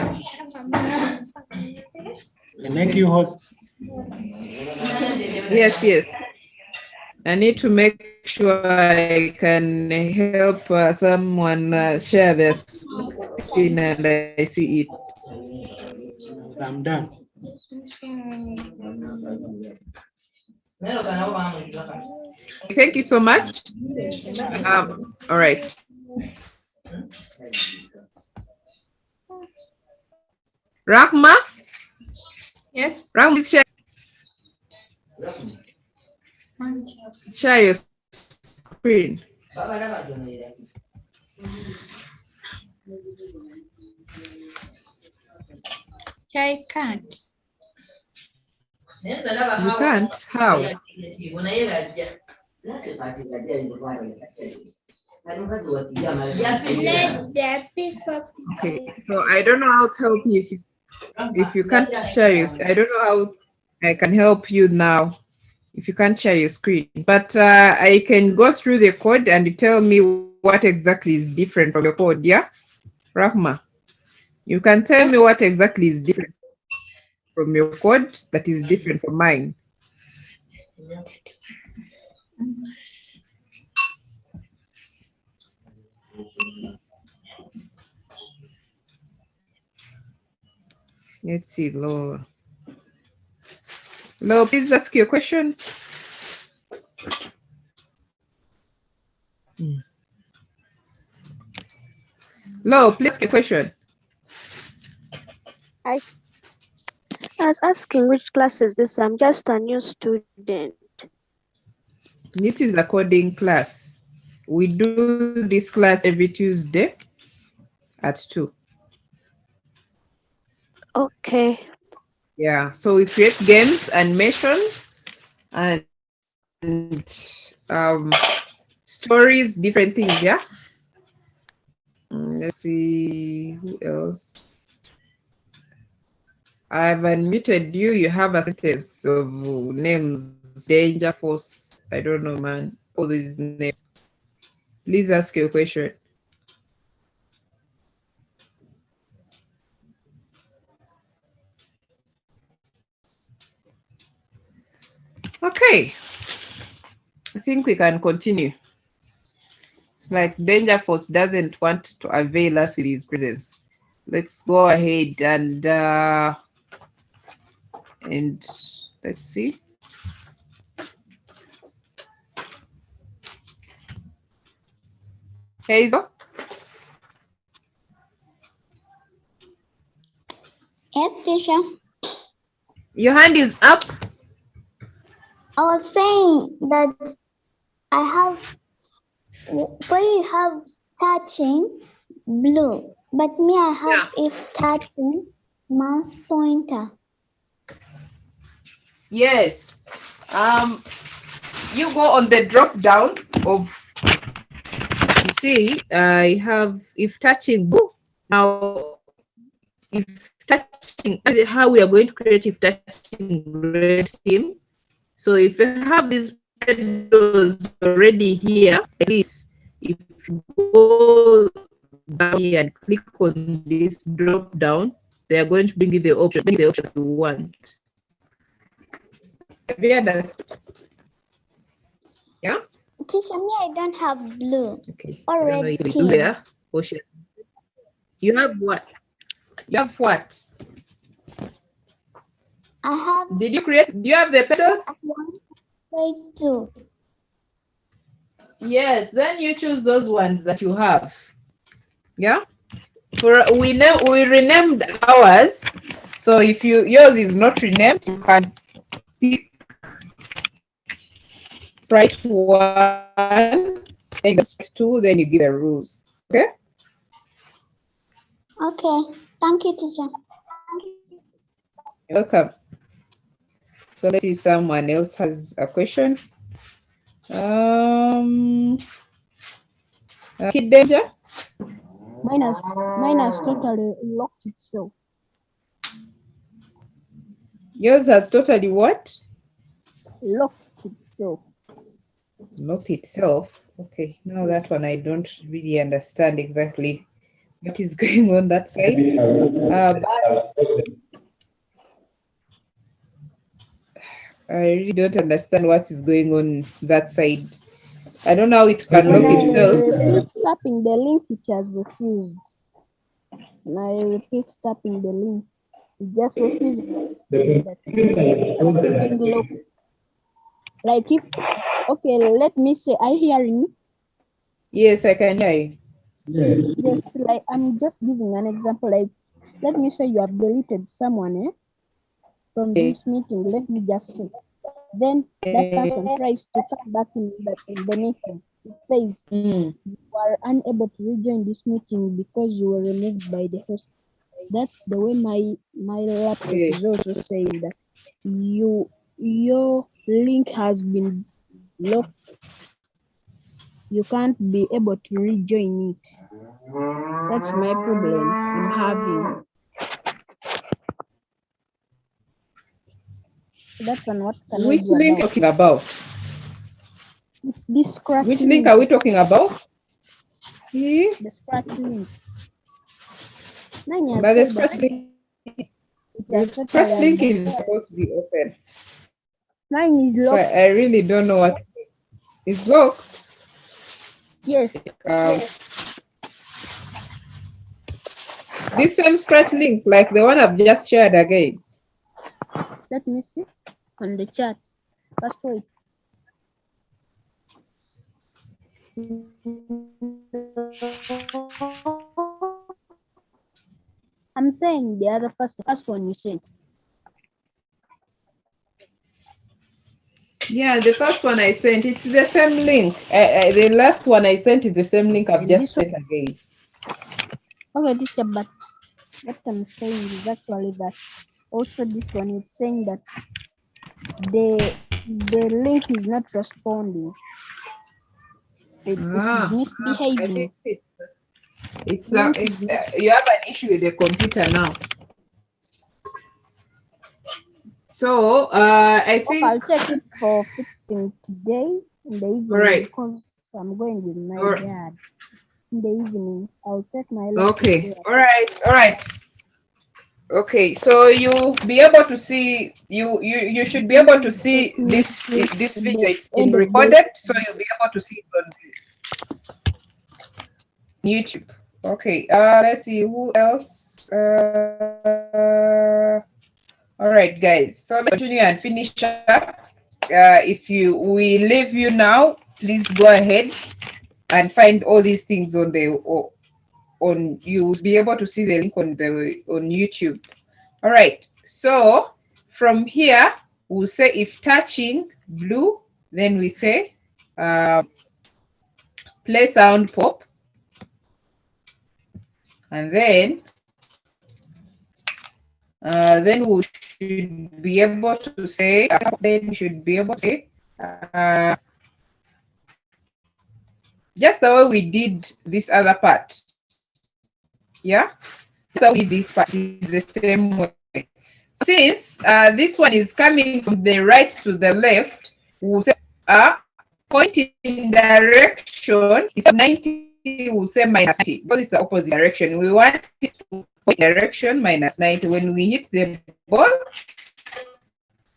Make you host. Yes, yes. I need to make sure I can help someone share their screen and I see it. I'm done. Thank you so much. All right. Rahma? Yes. Rahma, share your screen. I can't. You can't? How? Okay, so I don't know how to help you if you can't share your. I don't know how I can help you now if you can't share your screen. But I can go through the code and you tell me what exactly is different from your code. Yeah, Rahma, you can tell me what exactly is different from your code that is different from mine. Let's see, Lo. Lo, please ask your question. Lo, please ask your question. I was asking which class is this? I'm just a new student. This is a coding class. We do this class every Tuesday at 2. Okay. Yeah, so we create games, animations, and stories, different things. Yeah. Let's see who else. I've unmuted you. You have a sentence of names. Danger Force. I don't know, man. All these names. Please ask your question. Okay. I think we can continue. It's like Danger Force doesn't want to avail us with his presence. Let's go ahead and let's see. Hazel? Yes, teacher. Your hand is up. I was saying that I have, we have touching blue, but me I have if touching mouse pointer. Yes. You go on the drop down of, you see, I have if touching blue. Now, if touching, how we are going to create if touching red team. So if you have these windows already here, at least if you go down here and click on this drop down, they are going to bring you the option you want. Have you understood? Yeah? Teacher, me I don't have blue. Okay. Or I don't know red if it's team. there. You have what? You have what? I have. Did you create? Do you have the petals? Wait, two. Yes. Then you choose those ones that you have. Yeah. For we renamed ours. So if yours is not renamed, you can pick sprite 1, then sprite 2, then you give the rules. Okay. Okay. Thank you, teacher. Welcome. So let's see, someone else has a question. Kid Danger? Mine has totally locked itself. Yours has totally what? Locked itself. Locked itself. Okay, now that one I don't really understand exactly what is going on that side. But I really don't understand what is going on that side. I don't know how it can lock itself. Repeat tapping the link, it has refused. And I repeat tapping the link. It just refuses. Like if, okay, let me say, are you hearing me? Yes, I can hear you. Yes, like I'm just giving an example. Like, let me say you have deleted someone from this meeting. Let me just say. Then that person tries to come back in the meeting. It says you are unable to rejoin this meeting because you were removed by the host. That's the way my laptop is also saying that your link has been locked. you can't be able to rejoin it. That's my problem I'm having. That's one. What can Which I do link are about you talking about? it's this scratch Which link. link are we talking about? The scratch link. Nine But the had said scratch that link, it's the a scratch total link and is supposed to be open. mine is So locked. I really don't know what is locked. Yes. This same scratch link, like the one I've just shared again. Let me see on the chat. First wait. I'm saying the other first one you sent. Yeah, the first one I sent, it's the same link. The last one I sent is the same link I've And just this one- sent again. Okay, teacher, but what I'm saying is actually that also this one it's saying that the link is not responding. It is I misbehaving. think it's Link not. is You have an issue with the computer now. So I think. I'll take it for fixing today in the evening Right. because I'm going with my Alright. dad. In the evening, I'll take my laptop Okay. there. All right. Okay, so you'll be able to see you should be able to see this video. It's been recorded, so you'll be able to see it on YouTube. Okay, let's see who else. All right, guys. So let's continue and finish up. If we leave you now, please go ahead and find all these things on you'll be able to see the link on YouTube. All right, so from here we'll say if touching blue, then we say play sound pop, and then we should be able to say just the way we did this other part. Yeah, so we did this part is the same way. Since this one is coming from the right to the left, we'll say pointing direction is 90, we'll say minus 90, because it's the opposite direction. We want it to point direction minus 90. When we hit the ball,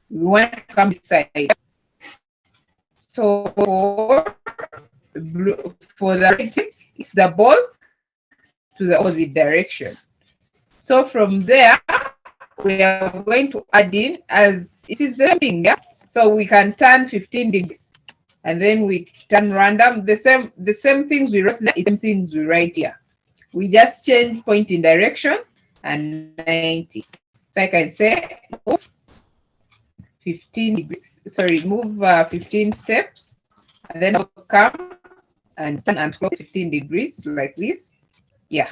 we want to come this side. So for the right, it's the ball to the opposite direction. So from there, we are going to add in, as it is the same thing, yeah? So we can turn 15 degrees, and then we turn random. The same things we wrote there, the same things we write here. We just change point in direction and 90. So I can say move 15 degrees, sorry, move 15 steps, and then I'll come and turn and close 15 degrees like this. Yeah.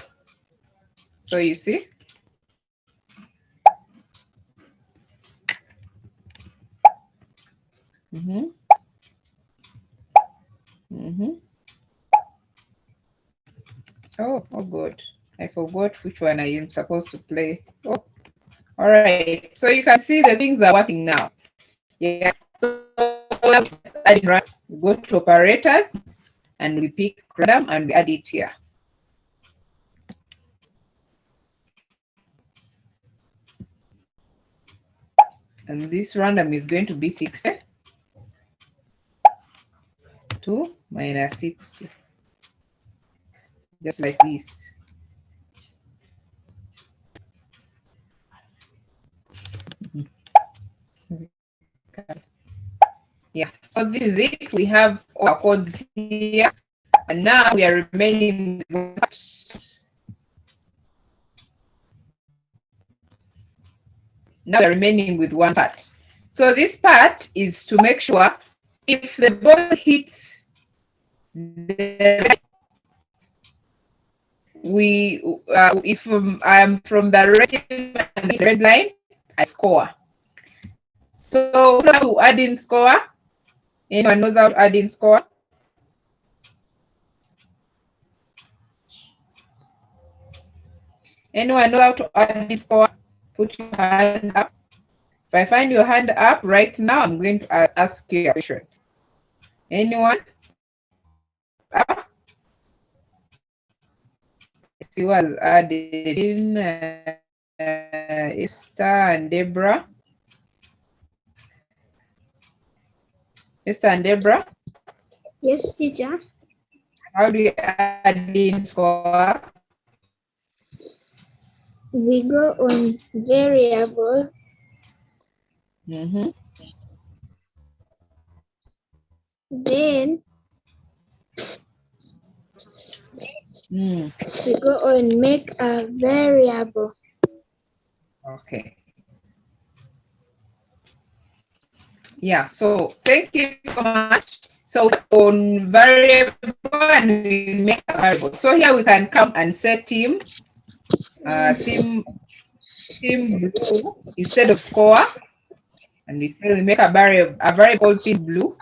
So you see? Oh good. I forgot which one I am supposed to play. Oh, all right. So you can see the things are working now. Yeah. So we go to operators and we pick random and we add it here. And this random is going to be 60. 2 minus 60. Just like this. Yeah, so this is it. We have our codes here, and now we are remaining with one part. So this part is to make sure if the ball hits the if I'm from the red line, I score. So how to add in score? Anyone knows how to add in score? Anyone know how to add this score? Put your hand up. If I find your hand up right now, I'm going to ask you a question. Anyone? Up? She was added in Esther and Deborah. Esther and Deborah? Yes, teacher. How do you add in score? We go on variable. Mm-hmm. Then Mm. we go on make a variable. Okay. Yeah, so thank you so much. So on variable and we make a variable. So here we can come and set team blue instead of score. And we say we make a variable called team blue.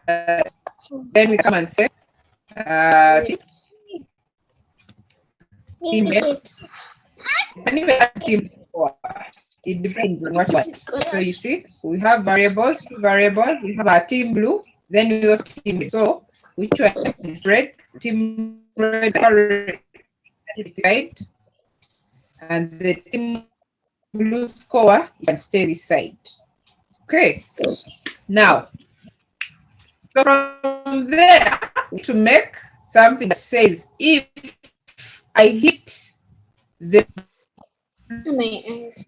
Then we come and say teammate. And even team score. It depends on what you want. So you see, we have variables, two variables. We have our team blue, then we also team. So which one is red? Team red, right? And the team blue score, you can stay this side. Okay. Now, so from there, to make something that says if I hit the My eyes.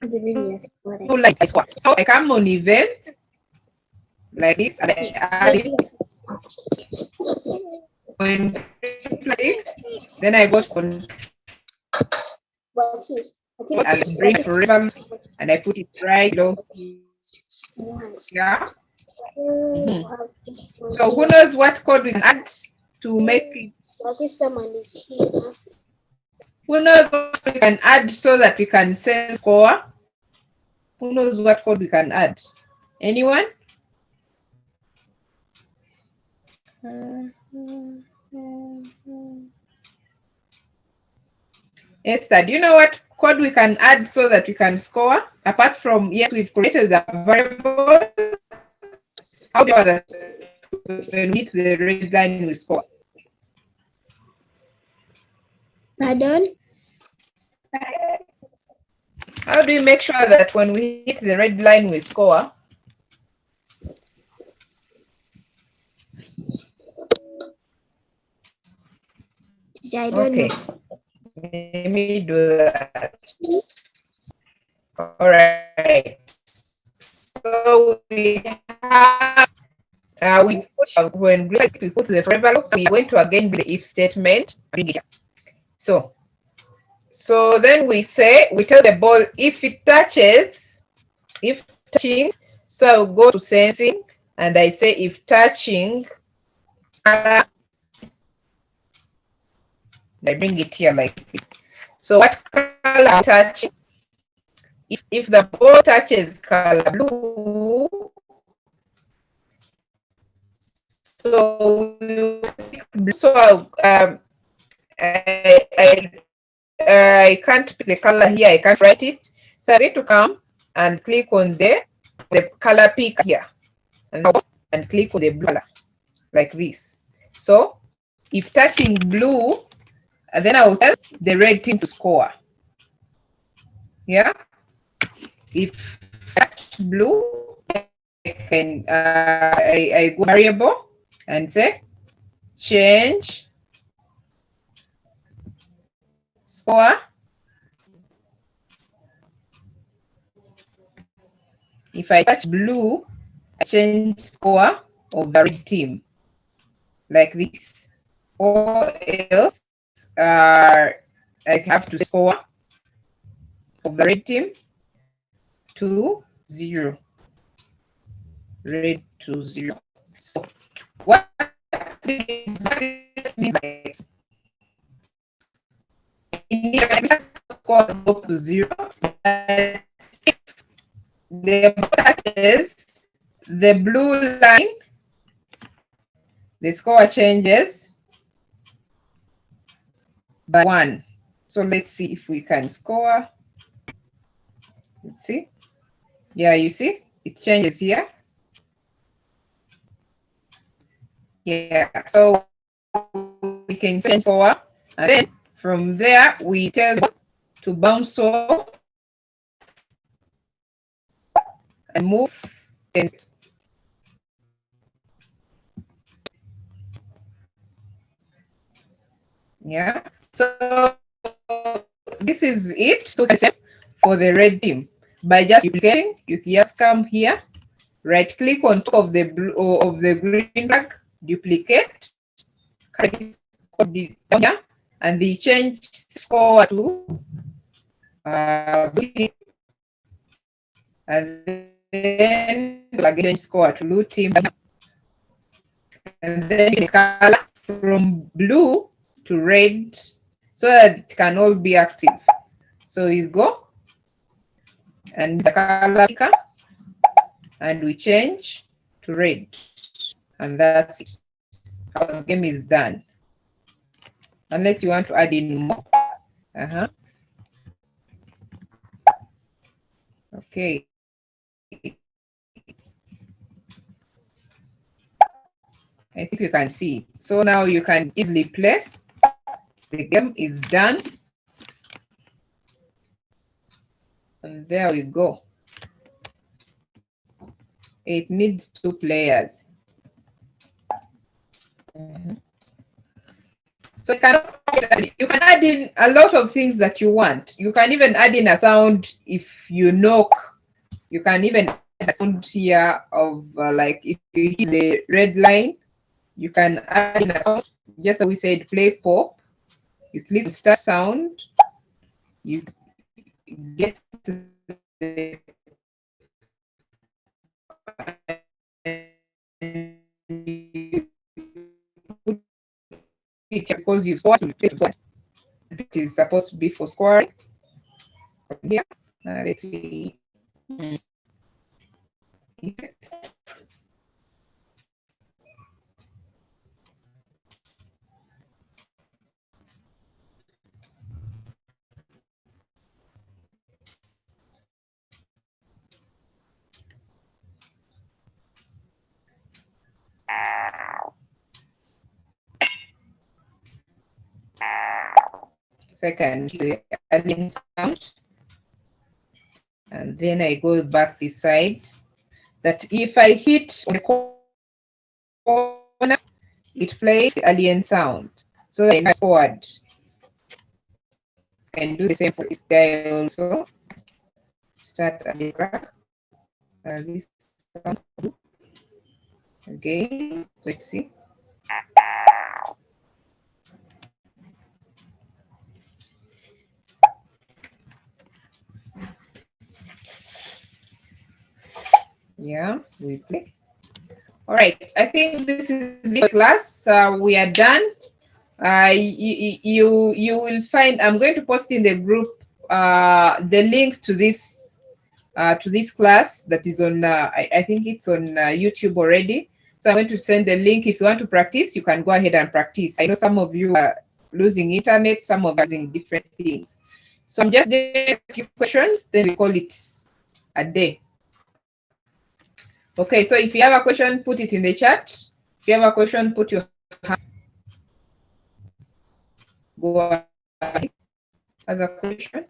like score. So I come on event like this and I add it. When it, then I got on I'll bring forever and I put it right below. Yeah. So who knows what code we can add to make it? Who knows what we can add so that we can send score? Who knows what code we can add? Anyone? Esther, do you know what code we can add so that we can score? Apart from, yes, we've created the variable. How do you that when we hit the red line we score? Pardon? How do you make sure that when we hit the red line we score? I don't know. Let me do that. All right. So we have we put when we put the forever loop, we going to again the if statement. So then we say we tell the ball if it touches, if touching. So I'll go to sensing and I say if touching. I bring it here like this. So what color touching? If the ball touches color blue, I can't pick the color here. I can't write it. So I'm going to come and click on the color pick here, and click on the blue color like this. So if touching blue, then I will tell the red team to score. Yeah. If touch blue, I can I go variable and say change score. If I touch blue, I change score of the red team like this. Or else I have to score of the red team to 0. Red to 0. So what it means like score go to 0. If the touches the blue line, the score changes by 1. So let's see if we can score. Let's see. Yeah, you see, it changes here. Yeah, so we can change score, and then from there we tell them to bounce off and move. Yeah, so this is it. So for the red team, by just duplicating, you just come here, right click on top of the blue of the green flag, duplicate, here, and they change score to and then again score to blue team, and then the color from blue to red so that it can all be active. So you go and the color picker and we change to red, and that's it. Our game is done. Unless you want to add in more. Okay. I think you can see. So now you can easily play. The game is done. And there we go. It needs 2 players. So you can add in a lot of things that you want. You can even add in a sound if you knock. You can even add a sound here of like if you hit the red line, you can add in a sound. Just as we said, play pop. You click start sound. You get to the because you've scored it is supposed to be for scoring. Here, let's see. Second, the alien sound, and then I go back this side. That if I hit on the corner, it plays the alien sound. So then I forward. And do the same for this guy also. Start at the back. This sound. Okay, so let's see. Yeah, we play. All right, I think this is the class. We are done. You will find, I'm going to post in the group the link to this class that is on I think it's on YouTube already. So I'm going to send the link. If you want to practice, you can go ahead and practice. I know some of you are losing internet, some of us using different things. So I'm just doing a few questions, then we call it a day. Okay, so if you have a question, put it in the chat. If you have a question, put your hand. Go ahead as a question.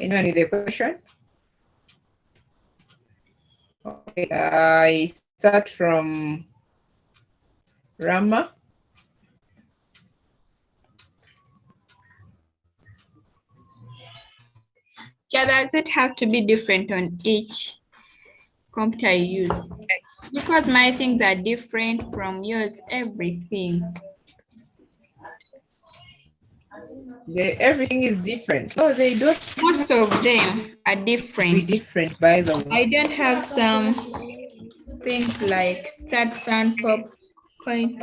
Anyone with a question? Okay, I start from Rama. Yeah, does it have to be different on each computer you use? Because my things are different from yours, everything. Everything is different. No, they don't. Most of them are different. Be different, by the way. I don't have some things like start, sound, pop, pointing.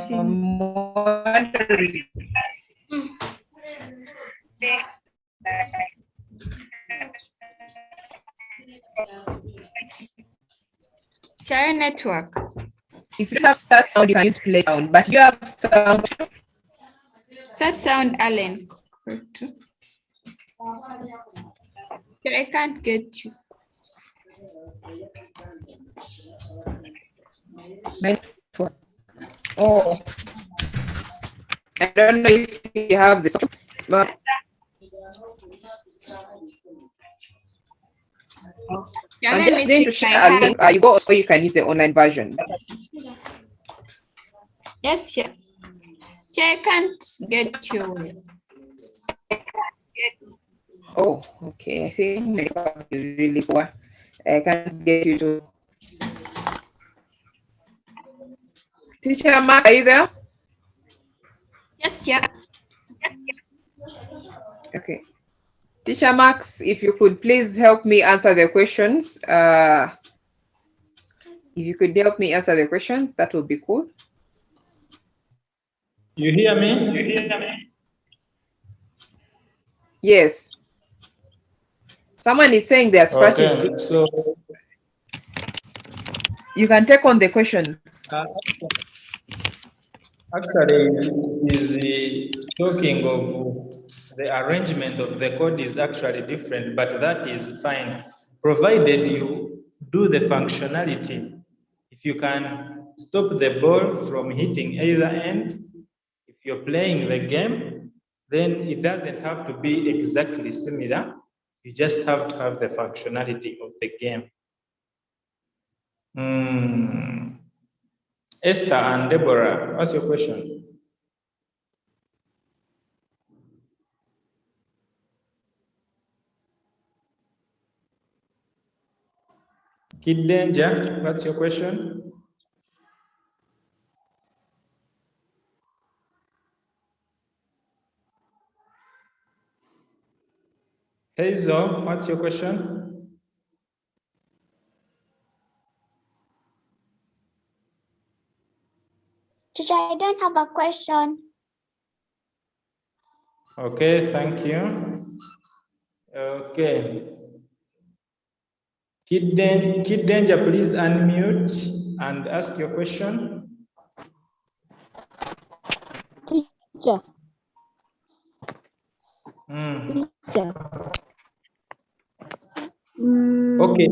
Share network. If you have start sound, you can use play sound, but you have sound. that sound Allen? Correct. Okay, I can't get you. Oh, I don't know if you have this, but Yeah, I'm let just me going see to if I share a have. link. You go, so you can use the online version. Yes, yeah. Okay, I can't get you. Oh, okay. I think my network is really poor. I can't get you to. Teacher Mark, are you there? Yes, yeah. Okay. Teacher Max, if you could please help me answer the questions. If you could help me answer the questions, that would be cool. You hear me? Yes. Someone is saying they're scratching. Okay, so You can take on the questions. actually, it is talking of the arrangement of the code is actually different, but that is fine, provided you do the functionality. If you can stop the ball from hitting either end, if you're playing the game, then it doesn't have to be exactly similar. You just have to have the functionality of the game. Esther and Deborah, what's your question? Kid Danger, what's your question? Hazel, what's your question? Teacher, I don't have a question. Okay, thank you. Okay. Kid Danger, please unmute and ask your question. Teacher. Teacher. Okay.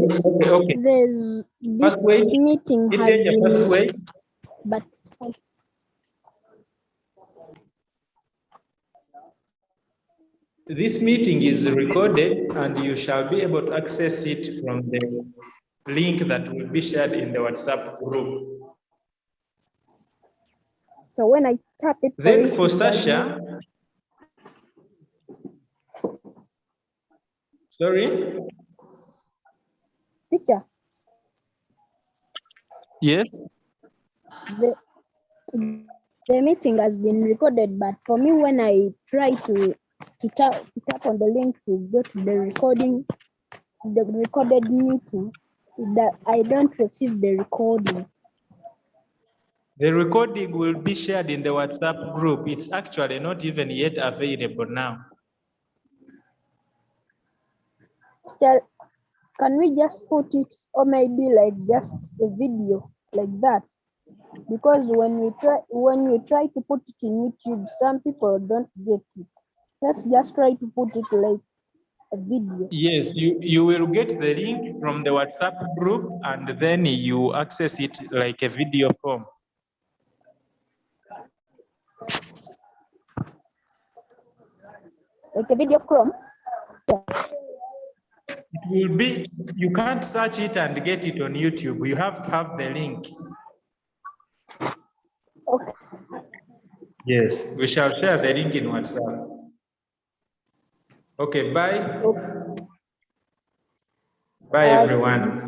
There's First this wait. meeting Kid has Danger, first been, wait. but This meeting is recorded and you shall be able to access it from the link that will be shared in the WhatsApp group. so when I tap it, Then it for does Sasha, sorry? Teacher, Yes. the meeting has been recorded, but for me, when I try to tap on the link to go to the recorded meeting, that I don't receive the recording. The recording will be shared in the WhatsApp group. It's actually not even yet available now. Can we just put it, or maybe like just a video like that? Because when we try to put it in YouTube, some people don't get it. Let's just try to put it like a video. Yes, you will get the link from the WhatsApp group and then you access it like a video form. Like a video Chrome? It will be, you can't search it and get it on YouTube. You have to have the link. Okay. Yes, we shall share the link in WhatsApp. Okay, bye. Okay. Bye, everyone.